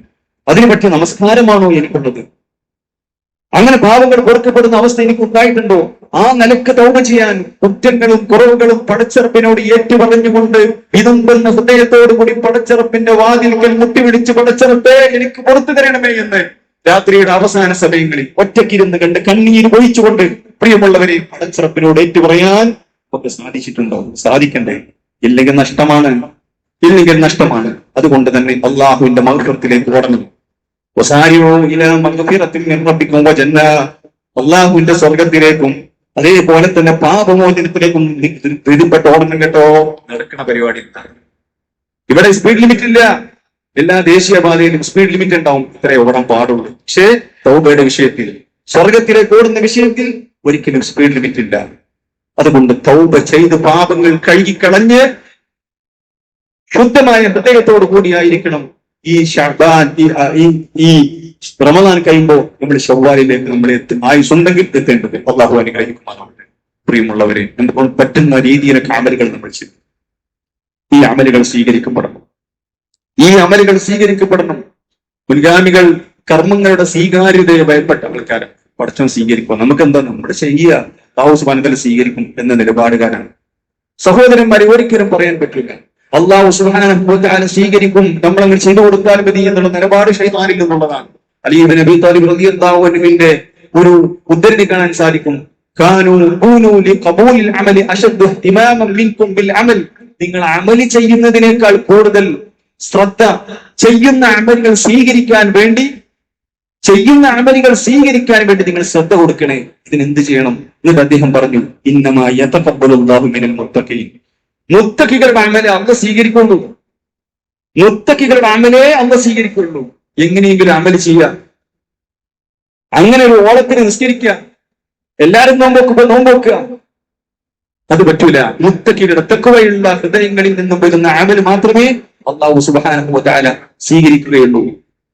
അതിന് പറ്റിയ നമസ്കാരമാണോ എനിക്കുള്ളത്? അങ്ങനെ പാവങ്ങൾ പൊറുക്കപ്പെടുന്ന അവസ്ഥ എനിക്ക് ഉണ്ടായിട്ടുണ്ടോ? ആ നിലക്ക് തൗബ ചെയ്യാൻ, കുറ്റങ്ങളും കുറവുകളും പടച്ചിറപ്പിനോട് ഏറ്റുപറഞ്ഞുകൊണ്ട് വിതുമ്പുന്ന ഹൃദയത്തോടുകൂടി പടച്ചിറപ്പിന്റെ വാതിൽക്കൽ മുട്ടിവിളിച്ച്, പടച്ചിറപ്പേ എനിക്ക് പുറത്തു തരണമേ എന്ന് രാത്രിയുടെ അവസാന സമയങ്ങളിൽ ഒറ്റയ്ക്കിരുന്ന് കണ്ട് കണ്ണീര് ഒഴിച്ചുകൊണ്ട് പ്രിയമുള്ളവരെ പടച്ചിറപ്പിനോട് ഏറ്റുപറയാൻ ഒക്കെ സാധിച്ചിട്ടുണ്ടോ? സാധിക്കണ്ടേ? ഇല്ലെങ്കിൽ നഷ്ടമാണ്. അതുകൊണ്ട് തന്നെ അള്ളാഹുവിന്റെ മഗ്ഫിറത്തിലേക്ക് ഓടണം. അള്ളാഹുവിന്റെ സ്വർഗത്തിലേക്കും അതേപോലെ തന്നെ പാപമോചനത്തിലേക്കും ധൃതിപ്പെട്ട് ഓടണം കേട്ടോ. നടക്കുന്ന പരിപാടി ഇവിടെ സ്പീഡ് ലിമിറ്റ് ഇല്ല. എല്ലാ ദേശീയപാതയിലും സ്പീഡ് ലിമിറ്റ് ഉണ്ടാവും. ഇത്രേ ഓടാൻ പാടുള്ളൂ. പക്ഷേ തൗബയുടെ വിഷയത്തിൽ, സ്വർഗത്തിലേക്ക് ഓടുന്ന വിഷയത്തിൽ ഒരിക്കലും സ്പീഡ് ലിമിറ്റ് ഇല്ല. അതുകൊണ്ട് തൗബ ചെയ്ത് പാപങ്ങൾ കഴുകിക്കളഞ്ഞ് ശുദ്ധമായ ഹൃദയത്തോടു കൂടിയായിരിക്കണം ഈ ഷഅബാൻ, ഈ റമദാൻ കഴിയുമ്പോൾ നമ്മൾ ശവ്വാലിലേക്ക് നമ്മൾ ആയുസുണ്ടെങ്കിൽ എത്തേണ്ടത്. അല്ലാഹു അനുഗ്രഹിക്കുമാറാവട്ടെ. പ്രിയമുള്ളവരെ, എന്തുകൊണ്ട് പറ്റുന്ന രീതിയിലൊക്കെ അമലുകൾ നമ്മൾ ചെയ്യും. ഈ അമലുകൾ സ്വീകരിക്കപ്പെടണം. മുൻഗാമികൾ കർമ്മങ്ങളുടെ സ്വീകാര്യതയെ ഭയപ്പെട്ട ആൾക്കാരാണ്. പടച്ചവൻ സ്വീകരിക്കുക. നമുക്കെന്താ, നമ്മുടെ ചെയ്യുക, അല്ലാഹു സുബ്ഹാനഹു വ തആല സ്വീകരിക്കും എന്ന നിലപാടുകാരാണ്. സഹോദരന്മാരെ, ഒരിക്കലും പറയാൻ പറ്റില്ല അല്ലാഹു സുബ്ഹാനഹു വ തആല സ്വീകരിക്കും, നമ്മളങ്ങനെ ചെയ്തു കൊടുത്താൽ മതി എന്നുള്ള നിലപാട് ശൈത്താനിൽ നിന്നുള്ളതാണ്. അലി ഇബ്നു അബീ ത്വാലിബ് റളിയല്ലാഹു അൻഹുവിന്റെ ഒരു ഉദ്ധരണി കാണാൻ സാധിക്കും. നിങ്ങൾ അമലി ചെയ്യുന്നതിനേക്കാൾ കൂടുതൽ ശ്രദ്ധ ചെയ്യുന്ന അമലുകൾ സ്വീകരിക്കാൻ വേണ്ടി നിങ്ങൾ ശ്രദ്ധ കൊടുക്കണേ. ഇതിനെന്ത് ചെയ്യണം? എന്നിട്ട് അദ്ദേഹം പറഞ്ഞു, ഇന്നമാ യതഖബ്ബലുല്ലാഹു മിനൽ മുത്തഖീൻ. മുത്തക്കികളുടെ അമലെ അള്ളാഹ് സ്വീകരിക്കുള്ളൂ. മുത്തക്കികളുടെ അമലേ അള്ളാഹ് സ്വീകരിക്കുള്ളൂ. എങ്ങനെയെങ്കിലും അമല് ചെയ്യാം. അങ്ങനെ ഒരു ഓളത്തിന് നിസ്കരിക്കുക, എല്ലാരും നോമ്പോക്കുക, അത് പറ്റൂല. മുത്തക്കികളുടെ തഖ്വയുള്ള ഹൃദയങ്ങളിൽ നിന്നും വരുന്ന അമല് മാത്രമേ അല്ലാഹു സുബ്ഹാനഹു വ തആല സ്വീകരിക്കുകയുള്ളൂ.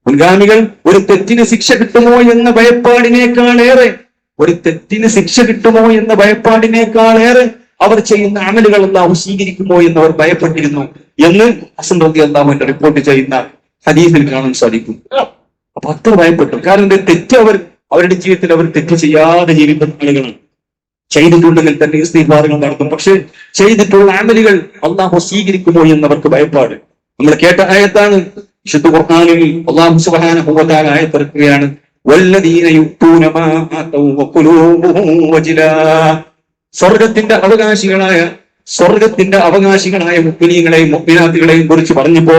മുൻഗാമികൾ ഒരു തെറ്റിന് ശിക്ഷ കിട്ടുമോ എന്ന ഭയപ്പാടിനേക്കാളേറെ അവർ ചെയ്യുന്ന അമലുകൾ അല്ലാഹു സ്വീകരിക്കുമോ എന്ന് അവർ ഭയപ്പെട്ടിരുന്നു എന്ന് ഹസൻ റളിയല്ലാഹു റിപ്പോർട്ട് ചെയ്യുന്ന ഹദീസിൽ കാണാൻ സാധിക്കും. അപ്പൊ അത്ര ഭയപ്പെട്ടു. കാരണം തെറ്റ് അവരുടെ ജീവിതത്തിൽ അവർ തെറ്റ് ചെയ്യാതെ ജീവിക്കുന്ന ആളുകളാണ്. ചെയ്തിട്ടുണ്ടെങ്കിൽ തന്നെ ഇസ്തിഗ്ഫാറുകൾ നടത്തും. പക്ഷെ ചെയ്തിട്ടുള്ള അമലുകൾ അല്ലാഹു സ്വീകരിക്കുമോ എന്നവർക്ക് ഭയപ്പാട്. നമ്മൾ കേട്ട ആയത്താണ് വിശുദ്ധ ഖുർആനിൽ അല്ലാഹു സുബ്ഹാനഹു വ തആല ആയത്തിറക്കുകയാണ്, വല്ലദീന യുഅ്തൂന മാ ആതൗ വഖുലൂബുഹും വജിലാ. സ്വർഗത്തിന്റെ അവകാശികളായ മുഅ്മിനീങ്ങളെയും മുഅ്മിനാത്തുകളെയും കുറിച്ച് പറഞ്ഞപ്പോ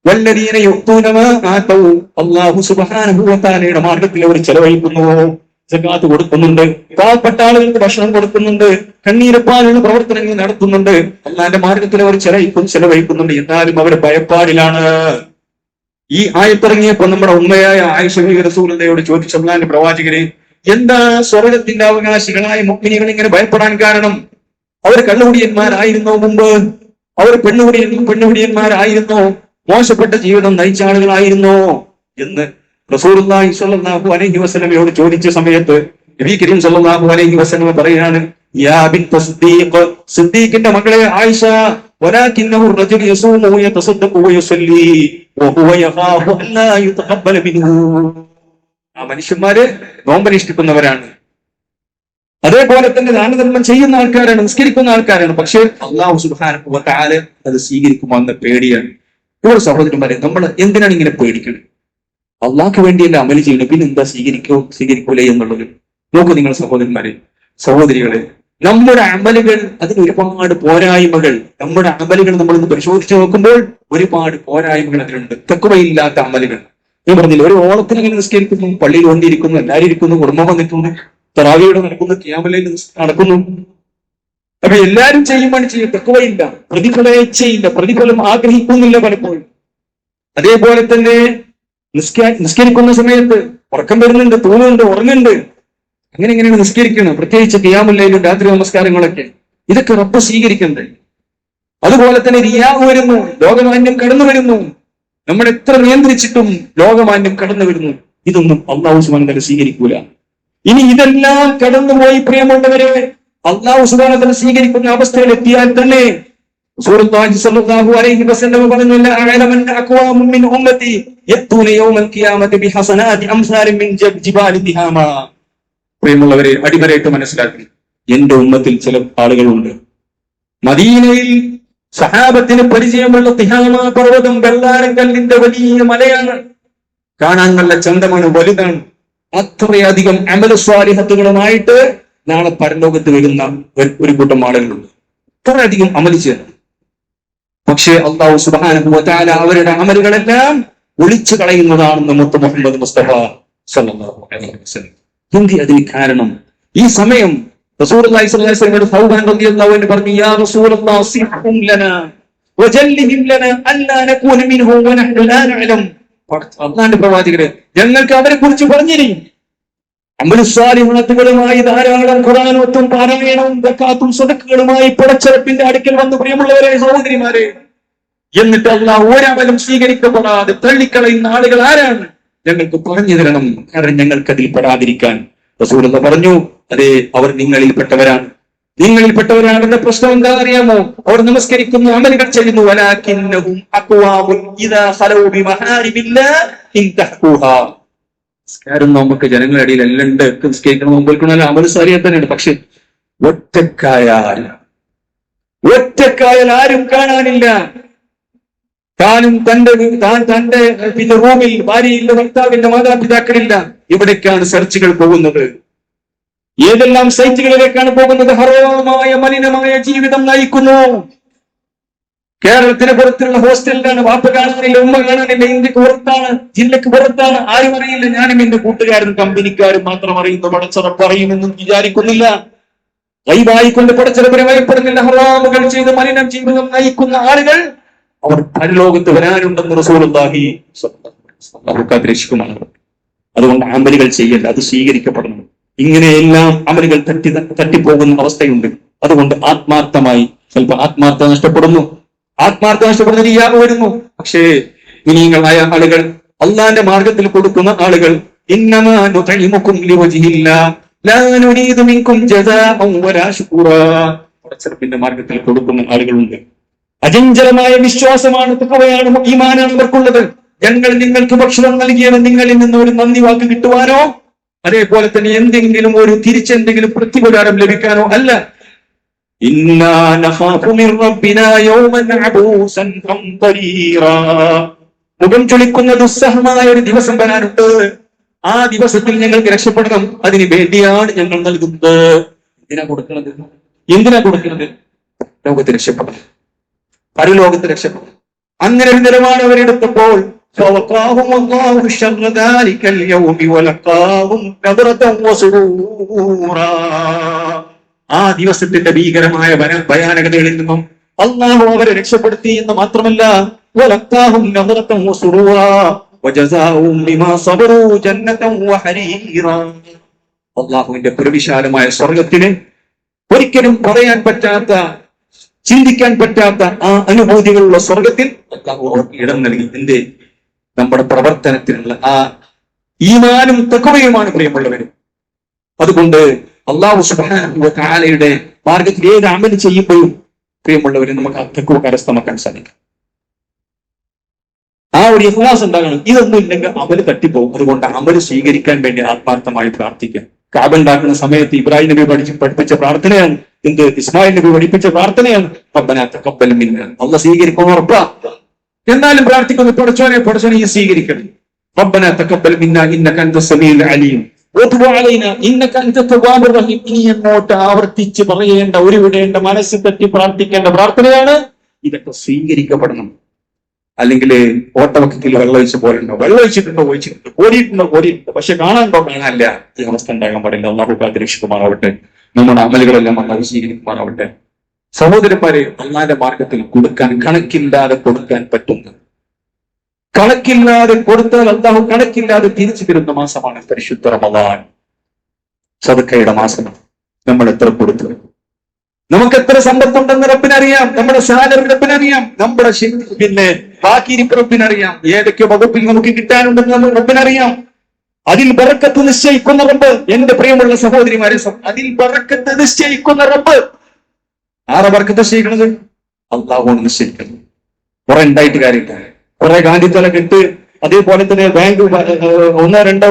വല്ലദീന യുഅ്തൂന മാ ആതൗ, അല്ലാഹു സുബ്ഹാനഹു വ തആലയുടെ മാർഗ്ഗത്തിൽ അവർ ചെലവഴിക്കുന്നു, സകാത്ത് കൊടുക്കുന്നുണ്ട്, പാവപ്പെട്ട ആളുകൾക്ക് ഭക്ഷണം കൊടുക്കുന്നുണ്ട്, കണ്ണീരപ്പാലുള്ള പ്രവർത്തനങ്ങൾ നടത്തുന്നുണ്ട്, അല്ലാഹുവിന്റെ മാർഗ്ഗത്തിൽ അവർ ചെലവഴിക്കുന്നുണ്ട്. എന്നാലും അവർ ഭയപ്പാടിലാണ്. ഈ ആയത്തിറങ്ങിയപ്പോ നമ്മുടെ ഉമ്മയായ ആയിഷ ബീവി റസൂലുള്ളാഹിയോട് ചോദിച്ചു, അല്ലാഹുവിന്റെ പ്രവാചകരെ, എന്താ സ്വർഗത്തിന്റെ അവകാശികളായ മുഅ്മിനീകൾ ഇങ്ങനെ ഭയപ്പെടാൻ കാരണം? അവർ കള്ളുകുടിയന്മാരായിരുന്നോ മുമ്പ്? അവർ പെണ്ണുകുടിയന്മാരായിരുന്നോ? മോശപ്പെട്ട ജീവിതം നയിച്ച ആളുകളായിരുന്നോ എന്ന് റസൂലുള്ളാഹി സ്വല്ലല്ലാഹു അലൈഹി വസല്ലമയോട് ചോദിച്ച സമയത്ത് നബി കരീം സ്വല്ലല്ലാഹു അലൈഹി വസല്ലമ പറയാണ്, യാ ബിൻത സിദ്ദീഖ്, സിദ്ദീഖിന്റെ മകളെ ആയിഷ, വലാകിന്നഹു റജുൽ യസൂമു വയതസദ്ദഖു വയസല്ലി വഹുവ യഖാഫു അല്ലാ യുതഖബ്ബല മിൻഹു. ആ മനുഷ്യന്മാര് നോമ്പനുഷ്ഠിക്കുന്നവരാണ്, അതേപോലെ തന്നെ ദാനധർമ്മം ചെയ്യുന്ന ആൾക്കാരാണ്, നിസ്കരിക്കുന്ന ആൾക്കാരാണ്. പക്ഷേ അല്ലാഹു സുബ്ഹാനഹു വ തആല അത് സ്വീകരിക്കുമോ എന്ന പേടിയാണ്. ഇവിടെ സഹോദരന്മാരെ, നമ്മൾ എന്തിനാണ് ഇങ്ങനെ പേടിക്കുന്നത്? അള്ളാഹ്ക്ക് വേണ്ടിയല്ല അമല് ചെയ്യണം, പിന്നെ എന്താ സ്വീകരിക്കൂലേ എന്നുള്ളത് നോക്കൂ. നിങ്ങൾ സഹോദരന്മാരെ, സഹോദരികളെ, നമ്മുടെ അമലുകൾ അതിന് ഒരുപാട് പോരായ്മകൾ. നമ്മുടെ അമലുകൾ നമ്മളിന്ന് പരിശോധിച്ച് നോക്കുമ്പോൾ ഒരുപാട് പോരായ്മകൾ അതിലുണ്ട്. തഖ്വയില്ലാത്ത അമലുകൾ. ഞാൻ പറഞ്ഞില്ല, ഒരു ഓണത്തിന് ഇങ്ങനെ നിസ്കരിക്കുന്നു, പള്ളിയിൽ കൊണ്ടിരിക്കുന്നു, എല്ലാവരും ഇരിക്കുന്നു, കുടുംബം വന്നിട്ടുണ്ട്, തറാവിയുടെ നടക്കുന്നു, ഖിയാമുൽ നടക്കുന്നു. അപ്പൊ എല്ലാരും ചെയ്യുമ്പോൾ ചെയ്യും, തഖ്വയില്ല, പ്രതിഫലയില്ല, പ്രതിഫലം ആഗ്രഹിക്കുന്നില്ല പലപ്പോഴും. അതേപോലെ തന്നെ നിസ്കരിക്കുന്ന സമയത്ത് ഉറക്കം വരുന്നുണ്ട്, തൂങ്ങുന്നുണ്ട്, ഉറങ്ങുന്നുണ്ട്. എങ്ങനെയാണ് നിസ്കരിക്കണം? പ്രത്യേകിച്ച് ഖിയാമുൽ ലൈലും രാത്രി നമസ്കാരങ്ങളൊക്കെ, ഇതൊക്കെ റബ്ബ് സ്വീകരിക്കണ്ടേ? അതുപോലെ തന്നെ റിയാഹ് വരുന്നു, ലോകമാന്യം കടന്നു വരുന്നു. നമ്മൾ എത്ര നിയന്ത്രിച്ചിട്ടും ലോകമാന്യം കടന്നു വരുന്നു. ഇതൊന്നും അല്ലാഹു സുബ്ഹാനഹു വ തആല സ്വീകരിക്കൂല. ഇനി ഇതെല്ലാം കടന്നുപോയി പ്രിയമുള്ളവരെ അല്ലാഹു സുബ്ഹാനഹു വ തആല സ്വീകരിക്കുന്ന അവസ്ഥയിൽ എത്തിയാൽ തന്നെ റസൂലുള്ളാഹി സ്വല്ലല്ലാഹു അലൈഹി വസല്ലം പറഞ്ഞു, ലാ അഅലമൻ അഖ്വാമു മിൻ ഉമ്മത്തി യഅ്തൂന യൗമൽ ഖിയാമത്തി ബിഹസനാതി അംസാലിൻ മിൻ ജിബാലി തിഹാമ. പ്രിയമുള്ളവരെ, അടിമരയിട്ട് മനസ്സിലാക്കി, എന്റെ ഉമ്മത്തിൽ ചില ആളുകളുണ്ട്, മദീനയിൽ സഹാബത്തിന് പരിചയമുള്ള തിഹാമ പർവ്വതം വെള്ളാരം കല്ലിന്റെ വലിയ മലയാണ്, കാണാൻ നല്ല ചന്തമാണ്, വലുതാണ്. അത്രയധികം അമല സ്വാലിഹത്തുകളുമായിട്ട് നാളെ പരലോകത്ത് വരുന്ന ഒരു കൂട്ടം ആളുകളുണ്ട്, അത്രയധികം അമലിച്ച്. പക്ഷേ അല്ലാഹു സുബ്ഹാനഹു വ തആല അവരുടെ അമലുകളെല്ലാം ഒളിച്ചു കളയുന്നതാണെന്ന് മുത്ത് മുഹമ്മദ് മുസ്തഫ സല്ലല്ലാഹു അലൈഹി വസല്ലം. എന്ത് അതിന് കാരണം? ഈ സമയം റസൂലുള്ളാഹി സ്വല്ലല്ലാഹു അലൈഹി വസല്ലം സൗബാൻ റളിയല്ലാഹു അൻഹു പറഞ്ഞു, യാ റസൂലല്ലാഹ് സിഹും ലനാ വജല്ലിഹിം ലനാ അല്ലാ നകൂന മിൻഹു വ നഹ്നു ലാ നഅലം. അല്ലാഹുവിന്റെ പ്രവാചകരെ, ഞങ്ങൾക്ക് അവരെ കുറിച്ച് പറഞ്ഞിരി. അമലു സ്വാലിഹത്തുകളുമായി ധാരാളം ഖുർആനും പാരായണവും സക്കാത്തും സദഖകളുമായി പടച്ചറപ്പിന്റെ അടുക്കൽ വന്ന് പ്രിയമുള്ളവരെ, സഹോദരിമാരെ, എന്നിട്ട് അല്ലാഹു ഒരമലും സ്വീകരിക്കപ്പെടാതെ തള്ളിക്കളയുന്ന ആളുകൾ ആരാണ്? ഞങ്ങൾക്ക് പറഞ്ഞു തരണം, കാരണം ഞങ്ങൾക്ക് അതിൽ പെടാതിരിക്കാൻ. റസൂലുള്ളാഹി പറഞ്ഞു, അതെ, അവർ നിങ്ങളിൽപ്പെട്ടവരാണ്. നിങ്ങളിൽപ്പെട്ടവരാണെന്ന പ്രശ്നം എന്താ അറിയാമോ? അവർ നമസ്കരിക്കുന്നു, അമലുകൾ ചെയ്യുന്നു, വലാകിന്നഹും അഖ്വാമുൻ ഇദാ ഖലൂ ബിമഹാരിബില്ലാഹി ഇൻതഹൂഹാ. നിസ്കാരം നമുക്ക് ജനങ്ങളുടെ ഇടയിൽ എല്ലാം ഉണ്ട്, നിസ്കരിക്കണം, മുമ്പിൽ അമൽ സാരിയെ തന്നെയുണ്ട്. പക്ഷെ ഒറ്റക്കായാൽ ആരും കാണാനില്ല. താനും തന്റെ പിന്നെ റൂമിൽ ഭാര്യയില്ല, ഭർത്താവിന്റെ മാതാപിതാക്കളില്ല. ഇവിടേക്കാണ് സെർച്ചുകൾ പോകുന്നത്. ഏതെല്ലാം സൈറ്റുകളിലേക്കാണ് പോകുന്നത്? ഹറാമായ മലിനമായ ജീവിതം നയിക്കുന്നു. കേരളത്തിന് പുറത്തുള്ള ഹോസ്റ്റലിലാണ്. വാപ്പ കാണാനില്ല, ഉമ്മ കാണാനില്ല, ഇന്ത്യക്ക് പുറത്താണ്, ജില്ലക്ക് പുറത്താണ്, ആരും അറിയില്ല. ഞാനും എന്റെ കൂട്ടുകാരും കമ്പനിക്കാരും മാത്രം അറിയുന്നു. പടച്ചറപ്പ് അറിയുമെന്നും വിചാരിക്കുന്നില്ല. ഗൈബായിക്കൊണ്ട് പടച്ചവരെ ഭയപ്പെടുന്നില്ല, ഹറാമുകൾ ചെയ്ത് മലിനം ജീവിതം നയിക്കുന്ന ആളുകൾ അവർ പരലോകത്ത് വരാനുണ്ടെന്ന് റസൂലുള്ളാഹി രക്ഷിക്കുമാണ്. അതുകൊണ്ട് അമലുകൾ ചെയ്യല്ല, അത് സ്വീകരിക്കപ്പെടണം. ഇങ്ങനെയെല്ലാം അമലുകൾ തട്ടിപ്പോകുന്ന അവസ്ഥയുണ്ട്. അതുകൊണ്ട് ആത്മാർത്ഥമായി, ചിലപ്പോൾ ആത്മാർത്ഥത നഷ്ടപ്പെടുന്നു, റിയാ വരുന്നു. പക്ഷേ വിനീയങ്ങളായ ആളുകൾ, അള്ളാന്റെ മാർഗത്തിൽ കൊടുക്കുന്ന ആളുകൾ, ഇന്നമാ നുതഇമുകും ലിവജ്ഹില്ലാഹ് ലാ നുരീദു മിൻകും ജസാഅൻ വലാ ശുക്റാ, പടച്ചറപ്പിന്റെ മാർഗത്തിൽ കൊടുക്കുന്ന ആളുകളുണ്ട്. അചഞ്ചലമായ വിശ്വാസമാണ്, തഖ്വയാണ്, ഈമാനാണ് അവർക്കുള്ളത്. ഞങ്ങൾ നിങ്ങൾക്ക് ഭക്ഷണം നൽകിയത് നിങ്ങളിൽ നിന്ന് ഒരു നന്ദി വാക്ക് കിട്ടുവാനോ അതേപോലെ തന്നെ എന്തെങ്കിലും ഒരു തിരിച്ചെന്തെങ്കിലും പ്രതിപകാരം ലഭിക്കാനോ അല്ല. ഇന്നാ നഖാഫു മിർ റബ്ബിനാ യൗമൻ അബൂസൻ ഖംതരീറാ, മുഖം ചൊളിക്കുന്ന ദുസ്സഹമായ ഒരു ദിവസം വരാനുണ്ട്. ആ ദിവസത്തിൽ ഞങ്ങൾക്ക് രക്ഷപ്പെടണം, അതിന് വേണ്ടിയാണ് ഞങ്ങൾ നൽകുന്നത്. എന്തിനാ കൊടുക്കുന്നത്? ലോകത്ത് രക്ഷപ്പെടണം, പരലോകത്ത് രക്ഷപ്പെടണം. അങ്ങനെ ഒരു നിലപാട് അവരെടുത്തപ്പോൾ ആ ദിവസത്തിന്റെ ഭീകരമായ ഭയാനകതകളിൽ നിന്നും അള്ളാഹു അവരെ രക്ഷപ്പെടുത്തി എന്ന് മാത്രമല്ല, അള്ളാഹുവിന്റെ പ്രവിശാലമായ സ്വർഗത്തിന് ഒരിക്കലും പറയാൻ പറ്റാത്ത, ചിന്തിക്കാൻ പറ്റാത്ത ആ അനുഭൂതികളുള്ള സ്വർഗത്തിൽ അള്ളാഹു അവർക്ക് ഇടം നൽകി. എന്റെ നമ്മുടെ പ്രവർത്തനത്തിനുള്ള ആ ഈമാനും തഖ്വയുമാണ് പ്രിയമുള്ളവരും. അതുകൊണ്ട് അള്ളാഹു സുബ്ഹാനഹു വ തആലയുടെ മാർഗത്തിൽ ഏത് അമൽ ചെയ്യുമ്പോഴും പ്രിയമുള്ളവരെ നമുക്ക് ആ തഖ്വ കരസ്ഥമാക്കാൻ സാധിക്കും. ആ ഒരു ഇഖ്ലാസ് ഉണ്ടാകണം. ഇതൊന്നും ഇല്ലെങ്കിൽ അമല് തട്ടിപ്പോകും. അതുകൊണ്ട് അമല് സ്വീകരിക്കാൻ വേണ്ടി ആത്മാർത്ഥമായി പ്രാർത്ഥിക്കാം. കാബ ഉണ്ടാക്കുന്ന സമയത്ത് ഇബ്രാഹിം നബി പഠിപ്പിച്ച പ്രാർത്ഥനയാണ്. എന്ത്? ഇസ്മായിൽ നബി പഠിപ്പിച്ച പ്രാർത്ഥനയാണ്. റബ്ബനാ തഖബ്ബൽ മിന്നാ. അല്ലാഹ് സ്വീകരിക്കും ഉറപ്പാ. എന്നാലും പ്രാർത്ഥിക്കുന്നു, പടച്ചോനെ ഈ സ്വീകരിക്കണം. റബ്ബനാ തഖബ്ബൽ മിന്നാ ഇന്നക അൻതസ് സമീഉൽ അലീം വതുബ് അലൈനാ ഇന്നക അൻതത് തവ്വാബുർ റഹീം. ഇനി അങ്ങോട്ട് ആവർത്തിച്ച് പറയേണ്ട, ഉരുവിടേണ്ട, മനസ്സിൽ തട്ടി പ്രാർത്ഥിക്കേണ്ട പ്രാർത്ഥനയാണ്. ഇതൊക്കെ സ്വീകരിക്കപ്പെടണം. അല്ലെങ്കിൽ ഓട്ടവക്കത്തിൽ വെള്ളമൊഴിച്ച് പോലുണ്ടോ, വെള്ളമൊഴിച്ചിട്ടുണ്ടോ, ഒഴിച്ചിട്ടുണ്ടോ, കോരിയിട്ടുണ്ടോ, പക്ഷെ കാണാനുണ്ടോ, കാണാനില്ല. ഈ അവസ്ഥ ഉണ്ടാകാൻ പാടില്ല. അല്ലാഹു കാത്തിരക്ഷിക്കുമാറാവട്ടെ. നമ്മുടെ അമലുകളെല്ലാം അല്ലാഹു സ്വീകരിക്കുമാറാവട്ടെ. സഹോദരന്മാരെ, അല്ലാഹുവിന്റെ മാർഗത്തിൽ കൊടുക്കാൻ, കണക്കില്ലാതെ കൊടുക്കാൻ പറ്റുന്നു. കണക്കില്ലാതെ കൊടുത്താൽ അല്ലാഹു കണക്കില്ലാതെ തിരിച്ചു തരുന്ന മാസമാണ് പരിശുദ്ധ റമദാൻ. സദഖയുടെ മാസം. നമ്മൾ എത്ര കൊടുത്തു? നമുക്ക് എത്ര സമ്പത്തുണ്ടെന്ന് റബ്ബിനറിയാം. നമ്മുടെ സാലറി റബ്ബിനറിയാം. നമ്മുടെ ബാക്കിയിരിപ്പ് റബ്ബിനറിയാം. ഏതൊക്കെ വകുപ്പിൽ നമുക്ക് കിട്ടാനുണ്ടെന്ന് നമ്മൾ റബ്ബിനറിയാം. അതിൽ ബറക്കത്ത് നിശ്ചയിക്കുന്ന റബ്ബ്. എന്റെ പ്രിയമുള്ള സഹോദരിമാരെ, അതിൽ ബറക്കത്ത് നിശ്ചയിക്കുന്ന റബ്ബ്. ആരെ ബറക്കത്ത് നിശ്ചയിക്കുന്നത്? അല്ലാഹുവാണ് നിശ്ചയിക്കുന്നത്. കുറെ ഉണ്ടായിട്ട് കാര്യമില്ല. കുറെ ഗാന്ധിത്തലൊക്കെ ഇട്ട്, അതേപോലെ തന്നെ ബാങ്ക് 1-2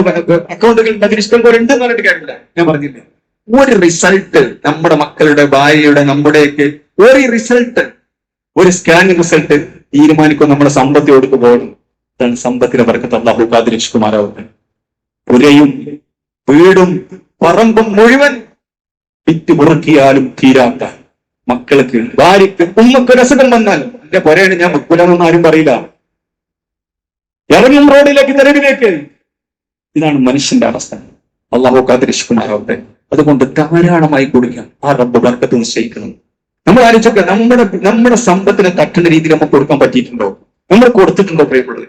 അക്കൗണ്ടുകൾ അതിന് ഇഷ്ടം പോലെ ഉണ്ട് എന്ന് പറഞ്ഞിട്ട് കാര്യമില്ല. ഞാൻ പറഞ്ഞില്ലേ, ഒരു റിസൾട്ട്, നമ്മുടെ മക്കളുടെ, ഭാര്യയുടെ, നമ്മുടെയൊക്കെ ഒരു റിസൾട്ട്, ഒരു സ്കാനിങ് റിസൾട്ട് തീരുമാനിക്കും നമ്മുടെ സമ്പത്ത് കൊടുത്തു പോകണം. ഇതാണ് സമ്പത്തിലെ ബർക്കത്ത്. അല്ലാഹു കാത്തിരക്ഷിക്കുമാറാവട്ടെ. പുരയും വീടും പറമ്പും മുഴുവൻ വിറ്റ് മുറുക്കിയാലും തീരാത്ത മക്കൾക്ക്, ഭാര്യക്ക്, ഉമ്മക്ക് അസുഖം വന്നാൽ എന്റെ പുരയാണ്, ഞാൻ മുക്കുലെന്നൊന്നും ആരും പറയില്ല. ഇറങ്ങും റോഡിലേക്ക്, തെരുവിലേക്ക്. ഇതാണ് മനുഷ്യന്റെ അവസ്ഥ. അല്ലാഹു കാത്തിരക്ഷിക്കുമാറാവട്ടെ. അതുകൊണ്ട് ധാരാളമായി കൊടുക്കാം. ആ റബ്ബ് ബർക്കത്ത് നിശ്ചയിക്കണം. നമ്മൾ ആലോചിച്ചൊക്കെ നമ്മുടെ സമ്പത്തിനെ തട്ടുന്ന രീതിയിൽ നമുക്ക് കൊടുക്കാൻ പറ്റിയിട്ടുണ്ടോ? നമ്മൾ കൊടുത്തിട്ടുണ്ടോ പ്രിയമുള്ളത്?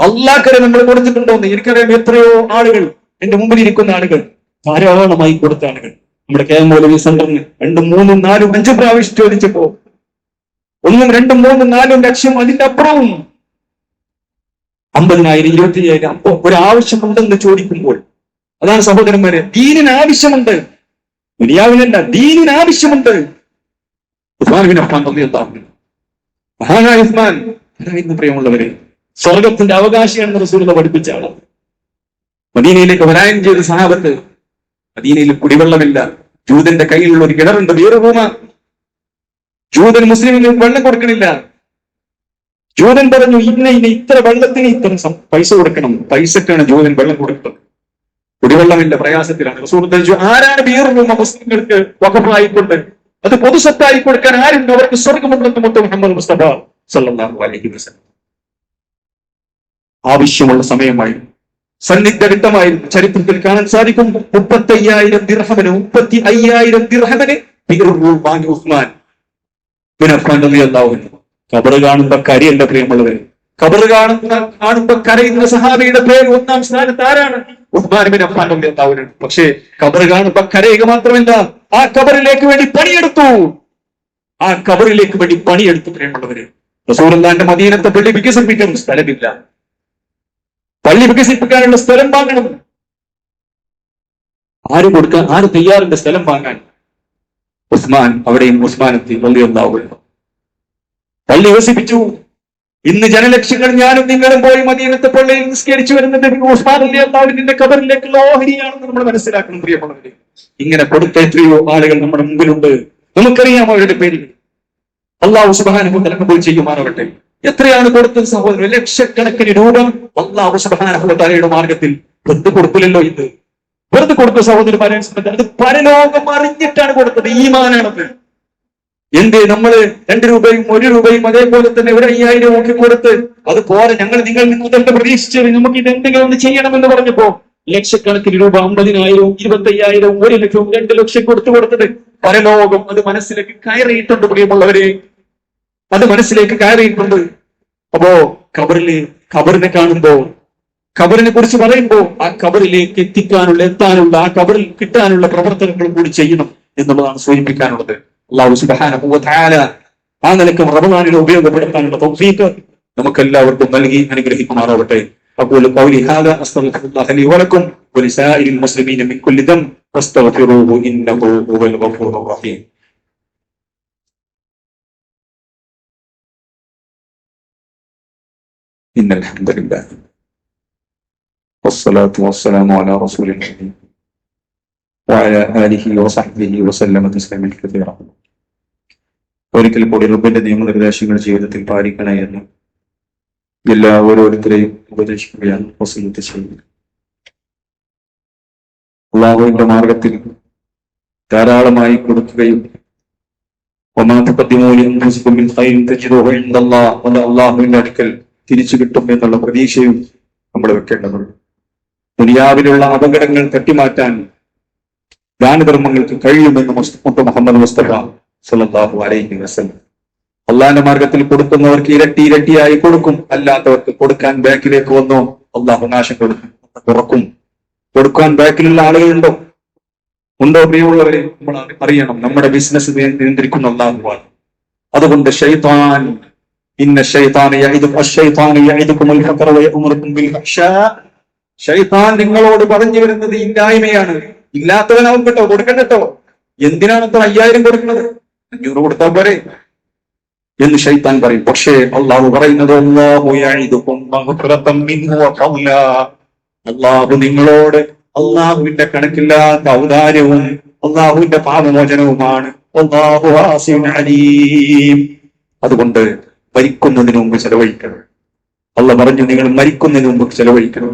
അല്ലാഹ്ക്കരെ നമ്മൾ കൊടുത്തിട്ടുണ്ടോ എന്ന് എനിക്കറിയാം. എത്രയോ ആളുകൾ, എന്റെ മുമ്പിൽ ഇരിക്കുന്ന ആളുകൾ, ധാരാളമായി കൊടുത്ത ആളുകൾ. നമ്മുടെ കെ എം മൗലവി സെന്ററിന് 2, 3, 4, 5 പ്രാവശ്യം ചോദിച്ചപ്പോ 1, 2, 3, 4 ലക്ഷം, അതിന്റെ അപ്പുറവും 50,000, 25,000 അപ്പോ ഒരാവശ്യമുണ്ടെന്ന് ചോദിക്കുമ്പോൾ, അതാണ് സഹോദരന്മാരെ, ദീനിന് ആവശ്യമുണ്ട്. ദുനിയാവിനല്ല, ദീനിന് ആവശ്യമുണ്ട്. മഹാനായ ഉസ്മാൻ പ്രിയമുള്ളവരെ, സ്വർഗത്തിന്റെ അവകാശിയാണെന്ന് റസൂലുള്ളാഹി പഠിപ്പിച്ച ആളാണ്. മദീനയിലേക്ക് വരാൻ ചെയ്ത സഹാബത്ത്, മദീനയിൽ കുടിവെള്ളമില്ല. ജൂതന്റെ കയ്യിലുള്ള ഒരു കിണറുണ്ട്, വീരഭൂമ. ജൂതൻ മുസ്ലിമിന് വെള്ളം കൊടുക്കണില്ല. ജൂതൻ പറഞ്ഞു, ഇത്ര വെള്ളത്തിന് ഇത്ര പൈസ കൊടുക്കണം. പൈസക്കാണ് ജൂതൻ വെള്ളം കൊടുക്കുന്നത്. കുടിവെള്ളമില്ല, പ്രയാസത്തിലാണ്. റസൂൽ ചോദിച്ചു, ആരാണ് വീറുഭൂമ മുസ്ലിങ്ങൾക്ക് വഖഫായിക്കൊണ്ട് അത് പൊതുസ്വത്തായി കൊടുക്കാൻ ആരുണ്ട്? അവർക്ക് സ്വർഗമുണ്ടെന്ന് മുത്ത് മുഹമ്മദ് മുസ്തഫ സല്ലല്ലാഹു അലൈഹി വസല്ലം. ആവശ്യമുള്ള സമയമായി സന്നിഗ്ധഘട്ടമായിരുന്നു. ചരിത്രത്തിൽ കാണാൻ സാധിക്കും 35,000 ദിർഹമിന് 35,000 ദിർഹമിന് വാങ്ങി ഉസ്മാൻ ബിൻ അഫ്ഫാൻ റളിയല്ലാഹു അൻഹു. ഖബർ കാണുമ്പോ കരിയല്ല പ്രിയമുള്ളവര്, ഖബർ കാണുമ്പോ കരയുന്ന സഹാബിയുടെ പേര് ഒന്നാം സ്ഥാനത്ത് ആരാണ്? ഉസ്മാൻ ബിൻ അഫ്ഫാൻ റളിയല്ലാഹു അൻഹു. പക്ഷേ ഖബർ കാണുമ്പോ കരയുക മാത്രമല്ല, ആ ഖബറിലേക്ക് വേണ്ടി പണിയെടുത്തു. ആ ഖബറിലേക്ക് വേണ്ടി പണിയെടുത്തു പ്രിയമുള്ളവര്. റസൂലുള്ളാഹിന്റെ മദീനത്തെ പള്ളി വികസിപ്പിക്കാൻ സ്ഥലമില്ല, പള്ളി വികസിപ്പിക്കാനുള്ള സ്ഥലം വാങ്ങണം. ആര് തയ്യാറുണ്ട് സ്ഥലം വാങ്ങാൻ? ഉസ്മാൻ. അവിടെയും ഉസ്മാൻ എത്തി റളിയല്ലാഹു അൻഹു. പള്ളി വികസിപ്പിച്ചു. ഇന്ന് ജനലക്ഷങ്ങൾ ഞാനും നിങ്ങളും പോയി മദീനത്തെ പള്ളിയിൽ നിസ്കരിച്ചു വരുന്നത് ഉസ്മാൻ റളിയല്ലാഹു അൻഹുവിന്റെ ഖബറിലേക്കുള്ള ഓഹരിയാണെന്ന് നമ്മൾ മനസ്സിലാക്കണം പ്രിയമുള്ളവരെ. ഇങ്ങനെ കൊടുത്ത എത്രയോ ആളുകൾ നമ്മുടെ മുമ്പിലുണ്ട്. നമുക്കറിയാം അവരുടെ പേര്. അല്ലാഹു സുബ്ഹാനഹു വ തആല കബൂൽ ചെയ്യുമാറാവട്ടെ. എത്രയാണ് കൊടുത്തത് സഹോദരൻ? ലക്ഷക്കണക്കിന് രൂപ അല്ലാഹു സുബ്ഹാനഹു വ തആലയുടെ മാർഗത്തിൽ. വെറുതെ കൊടുക്കില്ലല്ലോ ഇത്. വെറുതെ കൊടുത്ത സഹോദരന്മാരെ, അത് പരലോകം അറിഞ്ഞിട്ടാണ് കൊടുത്തത്. ഈമാനാണത്. എന്തേ നമ്മള് 2 രൂപയും 1 രൂപയും അതേപോലെ തന്നെ 5,000 ഒക്കെ കൊടുത്ത് അത് പോരെ, ഞങ്ങൾ നിങ്ങൾ നിങ്ങളുടെ പ്രതീക്ഷിച്ചത് നമുക്ക് ഇത് എന്തെങ്കിലും ഒന്ന് ചെയ്യണമെന്ന് പറഞ്ഞപ്പോ ലക്ഷക്കണക്കിന് രൂപ 50,000, 25,000, 1 ലക്ഷം, 2 ലക്ഷം കൊടുത്തത് പരലോകം അത് മനസ്സിലേക്ക് കയറിയിട്ടുണ്ട് പ്രിയമുള്ളവരെ. അത് മനസ്സിലേക്ക് കയറിയിട്ടുണ്ട്. അപ്പോ ഖബറിനെ കാണുമ്പോ, ഖബറിനെ കുറിച്ച് പറയുമ്പോ ആ ഖബറിലേക്ക് എത്താനുള്ള ആ ഖബറിൽ കിട്ടാനുള്ള പ്രവർത്തനങ്ങളും കൂടി ചെയ്യണം എന്നുള്ളതാണ് സൂചിപ്പിക്കാനുള്ളത്. അല്ലാഹു സുബ്ഹാനഹു വ തആല ആ നിലയ്ക്ക് റമദാനിനെ ഉപയോഗപ്പെടുത്താനുള്ള തൗഫീഖ് നമുക്കെല്ലാവർക്കും നൽകി അനുഗ്രഹിക്കുമാറാവട്ടെ. അഖൂലു ഖൗലി ഹാദാ അസ്തഗ്ഫിറുല്ലാഹ ലി വലക്കും വലിസായിരിൽ മുസ്ലിമീന മിൻ കുല്ലി ദംബ് ഫസ്തഗ്ഫിറൂഹു ഇന്നഹു ഹുവൽ ഗഫൂറുർ റഹീം. ഇന്നൽ ഹംദലില്ലാഹ് വസ്സലാത്തു വസ്സലാമു അലാ റസൂലില്ലാഹി വഅലാ ആലിഹി വസഹ്ബിഹി വസല്ലമ തസ്ലീമൻ കസീറ. ഒരിക്കൽ കൂടി റബ്ബിന്റെ നിയമനിർദ്ദേശങ്ങൾ ജീവിതത്തിൽ പാലിക്കണേ എന്ന് ഓരോരുത്തരെയും ഉപദേശിക്കുകയാണ് വസിയത്ത് ചെയ്യുന്നത്. അല്ലാഹുവിന്റെ മാർഗത്തിൽ ധാരാളമായി കൊടുക്കുകയും അല്ലാഹുവിന്റെ അടുക്കൽ തിരിച്ചു കിട്ടും എന്നുള്ള പ്രതീക്ഷയും നമ്മൾ വെക്കേണ്ടതുണ്ട്. ദുനിയാവിലുള്ള അപകടങ്ങൾ തട്ടിമാറ്റാൻ ദാനധർമ്മങ്ങൾക്ക് കഴിയുമെന്ന് മുഹമ്മദ് മുസ്തഫ സല്ലല്ലാഹു അലൈഹി വസല്ലം. അള്ളാഹിന്റെ മാർഗത്തിൽ കൊടുക്കുന്നവർക്ക് ഇരട്ടിയായി കൊടുക്കും, അല്ലാത്തവർക്ക് കൊടുക്കാൻ ബാക്കിലേക്ക് വന്നോ അള്ളാഹു നാശം കൊടുക്കും. കൊടുക്കാൻ ബാക്കിലുള്ള ആളുകളുണ്ടോ? ഉണ്ടോ പ്രിയമുള്ളവരെ? നമ്മൾ അറിയണം, നമ്മുടെ ബിസിനസ് നിയന്ത്രിക്കുന്ന അല്ലാഹുവാണ്. അതുകൊണ്ട് ശൈത്താൻ നിങ്ങളോട് പറഞ്ഞു വരുന്നത് ഇല്ലായ്മയാണ്. ഇല്ലാത്തവനാവും കേട്ടോ, കൊടുക്കണ്ടോ. എന്തിനാണ് 5,000 കൊടുക്കുന്നത്? 500 കൊടുത്താൽ പോരെ എന്ന് ശൈത്താൻ പറയും. പക്ഷേ അള്ളാഹു പറയുന്നത് അള്ളാഹു നിങ്ങളോട് അള്ളാഹുവിന്റെ കണക്കില്ലാത്ത ഔദാര്യവും അള്ളാഹുവിന്റെ പാപമോചനവുമാണ്. അതുകൊണ്ട് മരിക്കുന്നതിന് മുമ്പ് ചെലവഴിക്കണം. അള്ളാഹ് പറഞ്ഞു, നിങ്ങൾ മരിക്കുന്നതിന് മുമ്പ് ചെലവഴിക്കണം.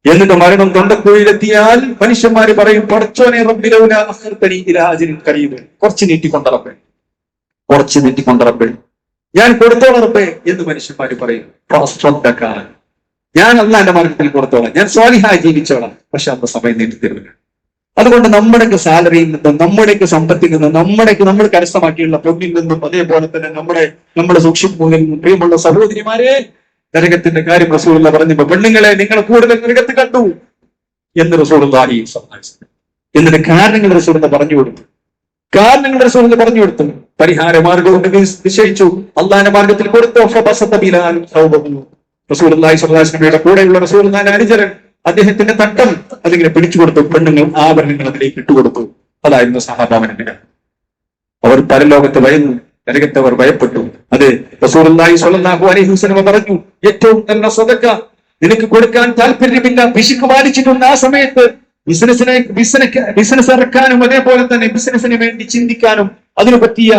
എന്നിട്ട് മരണം തൊണ്ടക്കുഴിയിലെത്തിയാൽ മനുഷ്യന്മാര് പറയും, പടച്ചോനെ റബ്ബിലൗല അഖർതനി ഇലാ അജ്ലിൻ ഖരീബ്, കുറച്ച് നീട്ടിക്കൊണ്ടറപ്പേ, ഞാൻ കൊടുത്തോളാം റബ്ബേ എന്ന് മനുഷ്യന്മാര് പറയും. ഞാൻ അല്ലാഹുവിന്റെ മാർഗത്തിൽ കൊടുത്തോളാം, ഞാൻ സ്വാലിഹായി ജീവിച്ചോളാം. പക്ഷെ അന്ന് സമയം നീട്ടിത്തരുന്നില്ല. അതുകൊണ്ട് നമ്മുടെയൊക്കെ സാലറിയിൽ നിന്നും നമ്മുടെയൊക്കെ സമ്പത്തിൽ നിന്നും നമ്മൾ കരസ്ഥമാക്കിയുള്ള പൊന്നിൽ നിന്നും അതേപോലെ തന്നെ നമ്മുടെ സൂക്ഷിപ്പുകളിൽ നിന്നും പ്രിയമുള്ള സഹോദരിമാരെ, നരകത്തിന്റെ കാര്യം റസൂലുള്ളാഹി പറഞ്ഞപ്പോ പെണ്ണുങ്ങളെ നിങ്ങൾ കൂടുതൽ നരകത്ത് കണ്ടു എന്ന് റസൂലുള്ളാഹി സ്വല്ലല്ലാഹു അലൈഹി വസല്ലം. എന്നിട്ട് കാരണങ്ങൾ റസൂലുള്ളാഹി പറഞ്ഞു കൊടുത്തു. പരിഹാര മാർഗവും നിശ്ചയിച്ചു. അള്ളാഹിന്റെ മാർഗത്തിൽ കൊടുത്തു. റസൂലുള്ളാഹി സ്വല്ലല്ലാഹു അലൈഹി വസല്ലമയുടെ കൂടെയുള്ള റസൂലുള്ളാഹിന്റെ അനുചരൻ അദ്ദേഹത്തിന്റെ തട്ടം അതിങ്ങനെ പിടിച്ചു കൊടുത്തു. പെണ്ണുങ്ങൾ ആഭരണങ്ങൾ അതിലേക്ക് ഇട്ടുകൊടുത്തു. അതായിരുന്നു സഹാബാവിന്റെ. അവർ പരലോകത്ത് ഭയന്നു, നരകത്തെ അവർ ഭയപ്പെട്ടു. അത് റസൂലുള്ളാഹി സ്വല്ലല്ലാഹു അലൈഹി വസല്ലം പറഞ്ഞു, ഏറ്റവും നല്ല സദഖ നിനക്ക് കൊടുക്കാൻ താല്പര്യമില്ല, പിശുക്ക് ബാധിച്ചിട്ടുണ്ട് ആ സമയത്ത് ബിസിനസ് ഇറക്കാനും അതേപോലെ തന്നെ ബിസിനസിന് വേണ്ടി ചിന്തിക്കാനും അതിനു പറ്റിയ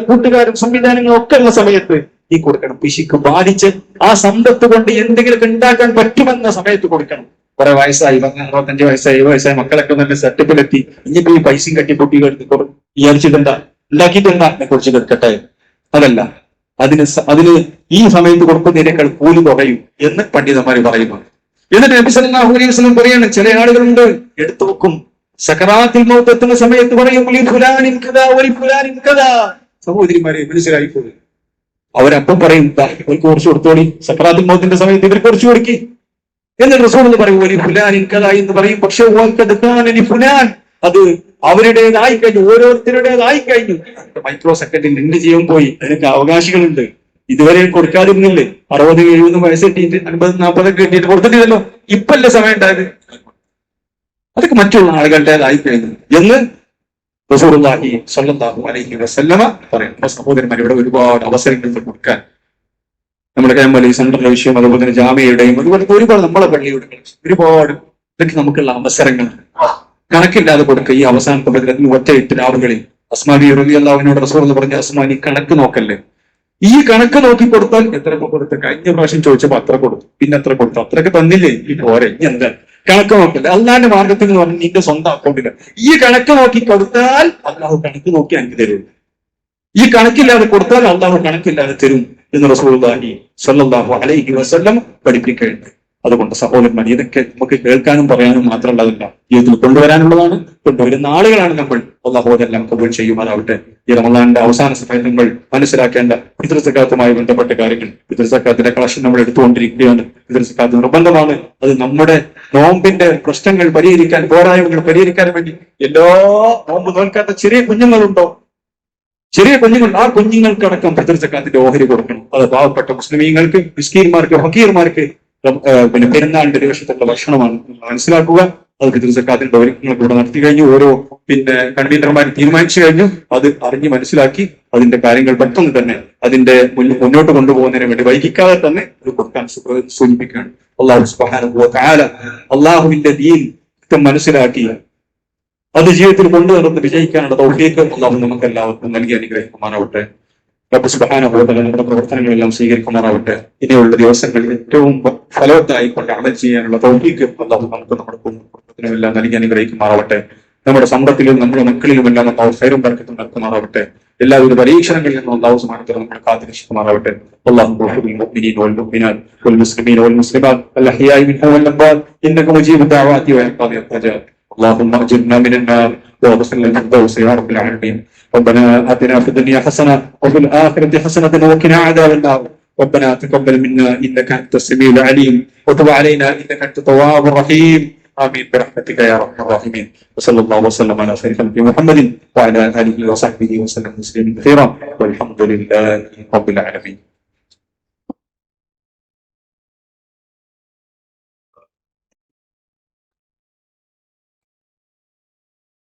കൂട്ടുകാരും സംവിധാനങ്ങളും ഒക്കെ ഉള്ള സമയത്ത് ഈ കൊടുക്കണം. പിശുക്ക് ബാധിച്ച് ആ സമ്പത്ത് കൊണ്ട് എന്തെങ്കിലുമൊക്കെ ഉണ്ടാക്കാൻ പറ്റുമെന്ന സമയത്ത് കൊടുക്കണം. കുറെ വയസ്സായി, 65 വയസ്സായി, 7 വയസ്സായി, മക്കളൊക്കെ നല്ല സെറ്റപ്പിലെത്തി, ഇനിയിപ്പോ ഈ പൈസയും കട്ടിപ്പൊട്ടി വിചാരിച്ചിട്ടുണ്ടാ, ഉണ്ടാക്കിയിട്ടുണ്ടാ, കുറിച്ച് കേൾക്കട്ടെ. അതല്ല, അതിന് ഈ സമയത്ത് കൊടുക്കുന്നതിനേക്കാൾ കൂലി കുറയും എന്ന് പണ്ഡിതന്മാർ പറയുന്നു. എന്നിട്ട് നബി സല്ലല്ലാഹു അലൈഹി വസല്ലം പറയാണ്, ചില ആളുകളുണ്ട് എടുത്തു വെക്കും, സക്കറാത്തിൽ മൗത്ത് എത്തുന്ന സമയത്ത് പറയും സഹോദരിമാരെ മനസ്സിലായിക്കോളൂ. അവരപ്പം പറയും ഇവർക്ക് കുറച്ച് കൊടുത്തോളി, സക്കറാത്തിൽ മൗത്തിന്റെ സമയത്ത് ഇവർക്ക് കുറച്ച് കൊടുക്കി എന്ന് റസൂൽ എന്ന് പറയും, ഒരു ഫുലാനിൻ കഥ എന്ന് പറയും. പക്ഷെ ഫുലാൻ അത് അവരുടേതായി കഴിഞ്ഞു, ഓരോരുത്തരുടേതായി കഴിഞ്ഞു. മൈക്രോ സെക്കൻഡിൽ എന്ത് ചെയ്യാൻ പോയി, അതിനൊക്കെ അവകാശികളുണ്ട്. ഇതുവരെ കൊടുക്കാതിരുന്നില്ലേ, 60-70 വയസ്സെട്ടിട്ട് 50-40 കിട്ടിയിട്ട് കൊടുത്തിട്ടില്ലല്ലോ, ഇപ്പല്ലേ സമയം ഉണ്ടായത്, അതൊക്കെ മറ്റുള്ള ആളുകളുടേതായി കഴിഞ്ഞു എന്ന് റസൂലുള്ളാഹി സ്വല്ലല്ലാഹു അലൈഹി വസല്ലമ പറയും. സഹോദരന്മാർ, ഇവിടെ ഒരുപാട് അവസരങ്ങൾ കൊടുക്കാൻ നമ്മുടെ കേരള സെൻട്രൽ വിഷയം, അതുപോലെ തന്നെ ജാമ്യയുടെയും അതുപോലെ ഒരുപാട് നമ്മളെ പള്ളിയുടെ ഒരുപാട് ഇതൊക്കെ നമുക്കുള്ള അവസരങ്ങൾ കണക്കില്ലാതെ കൊടുക്കുക. ഈ അവസാനത്തെ ബദലത്തിന് ഒറ്റയിട്ട് രാവുകളിൽ അസ്മാബി റളിയല്ലാഹുവിനോട് റസൂൽ എന്ന് പറഞ്ഞ, അസ്മാനി കണക്ക് നോക്കല്ലേ, ഈ കണക്ക് നോക്കി കൊടുത്താൽ എത്ര കൊടുത്ത്, കഴിഞ്ഞ പ്രാവശ്യം ചോദിച്ചപ്പോ അത്ര കൊടുത്തു, പിന്നെ എത്ര കൊടുത്തു, അത്രയൊക്കെ തന്നില്ലേ, ഈ പോരെ, ഇനി എന്താ കണക്ക് നോക്കല്ലേ. അള്ളാന്റെ മാർഗത്തിൽ എന്ന് പറഞ്ഞാൽ നിന്റെ സ്വന്തം അക്കൗണ്ടില് ഈ കണക്ക് നോക്കി കൊടുത്താൽ അള്ളാഹു കണക്ക് നോക്കി എനിക്ക് തരും, ഈ കണക്കില്ലാതെ കൊടുത്താൽ അള്ളാഹു കണക്കില്ലാതെ തരും എന്ന് റസൂലുള്ളാഹി സ്വല്ലല്ലാഹു അലൈഹി വസല്ലം പഠിപ്പിക്കുകയുണ്ട്. അതുകൊണ്ട് സഹോദരന്മാർ, ഇതൊക്കെ നമുക്ക് കേൾക്കാനും പറയാനും മാത്രമുള്ളതല്ല, ജീവിതത്തിൽ കൊണ്ടുവരാനുള്ളതാണ്. കൊണ്ടുവരുന്ന ആളുകളാണ് നമ്മൾ. അല്ലാഹു അതെല്ലാം കബൂൽ ചെയ്യുമാറാവട്ടെ. ഈ റമളാന്റെ അവസാന സമയത്ത് നമ്മൾ മനസ്സിലാക്കേണ്ട ഫിത്ർ സക്കാത്തുമായി ബന്ധപ്പെട്ട കാര്യങ്ങൾ, ഫിത്ർ സക്കാത്തിന്റെ കളക്ഷൻ നമ്മൾ എടുത്തുകൊണ്ടിരിക്കുകയാണ്. ഫിത്ർ സക്കാത്ത് നിർബന്ധമാണ്. അത് നമ്മുടെ നോമ്പിന്റെ പ്രശ്നങ്ങൾ പരിഹരിക്കാൻ, പോരായ്മകൾ പരിഹരിക്കാൻ വേണ്ടി എല്ലാ നോമ്പ് നോൽക്കാത്ത ചെറിയ കുഞ്ഞുങ്ങളുണ്ടോ, ചെറിയ കുഞ്ഞുങ്ങൾ, ആ കുഞ്ഞുങ്ങൾക്കടക്കം ഫിത്ർ സക്കാത്തിന്റെ ഓഹരി കൊടുക്കണം. അത് പാവപ്പെട്ട മുസ്ലിമീങ്ങൾക്ക്, മിസ്കീന്മാർക്ക്, ഫക്കീർമാർക്ക് പിന്നെ പെരുന്നാളിന്റെ ദിവസത്തുള്ള ഭക്ഷണമാണ് മനസ്സിലാക്കുക. അത് ഫിത്ർ സക്കാത്തിന്റെ ഒരുക്കങ്ങൾ കൂടെ നടത്തി കഴിഞ്ഞു. ഓരോ കൺവീനർമാർ തീരുമാനിച്ചു കഴിഞ്ഞു. അത് അറിഞ്ഞ് മനസ്സിലാക്കി അതിന്റെ കാര്യങ്ങൾ പെട്ടെന്ന് തന്നെ അതിന്റെ മുന്നോട്ട് കൊണ്ടുപോകുന്നതിന് വേണ്ടി വൈകിക്കാതെ തന്നെ അത് കൊടുക്കാൻ സൂചിപ്പിക്കുകയാണ്. അല്ലാഹു സുബ്ഹാനഹു വ തആല അള്ളാഹുവിന്റെ ദീൻ മനസ്സിലാക്കി അത് ജീവിതത്തിൽ കൊണ്ടുവന്ന് വിജയിക്കാനുള്ള തൗഫീഖ് അല്ലാഹു നമുക്ക് എല്ലാവർക്കും നൽകി അനുഗ്രഹിക്കുമാറാവട്ടെ. റബ്ബ് സുബ്ഹാനഹു വ തആല നമ്മുടെ പ്രവർത്തനങ്ങളെല്ലാം സ്വീകരിക്കുമാറാവട്ടെ. ഇനിയുള്ള ദിവസങ്ങളിൽ ഏറ്റവും ഫലവത്തായിക്കൊണ്ട് അമൽ ചെയ്യാനുള്ള തൗഫീഖ് അല്ലാഹു നമുക്ക് നമ്മുടെ പ്രവർത്തനങ്ങളെല്ലാം നൽകി അനുഗ്രഹിക്കുമാറാവട്ടെ. നമ്മുടെ സമ്പത്തിലും നമ്മുടെ മക്കളിലുമെല്ലാം അല്ലാഹു ഖൈറും ബർക്കത്തും നൽകുമാറാവട്ടെ. എല്ലാവിധ പരീക്ഷണങ്ങളിൽ നിന്നും അല്ലാഹു സുബ്ഹാനഹു വ തആല നമ്മളെ കാത്തുരക്ഷിക്കുമാറാവട്ടെ. അല്ലാഹു ഖുഫുൽ മുഅ്മിനീന വൽ മുഅ്മിനാത്ത് വൽ മുസ്ലിമീന വൽ മുസ്ലിമാത്ത് വൽ അഹ്യാഇ മിൻഹും വൽ അംവാത് ഇന്നക മുജീബു ദഅവാതി വ ഖാദി അൽ-ഹജാത്. اللهم اجرنا من النار وادخلنا الفردوس يا رب العالمين. ربنا آتنا في الدنيا حسنة وفي الآخرة حسنة وقنا عذاب النار. ربنا تقبل منا إنك أنت السميع العليم وتب علينا إنك أنت التواب الرحيم. آمين برحمتك يا أرحم الراحمين. وصلى الله وسلم على خير خلق محمد وعلى آله وصحبه وسلم تسليما كثيرا والحمد لله رب العالمين.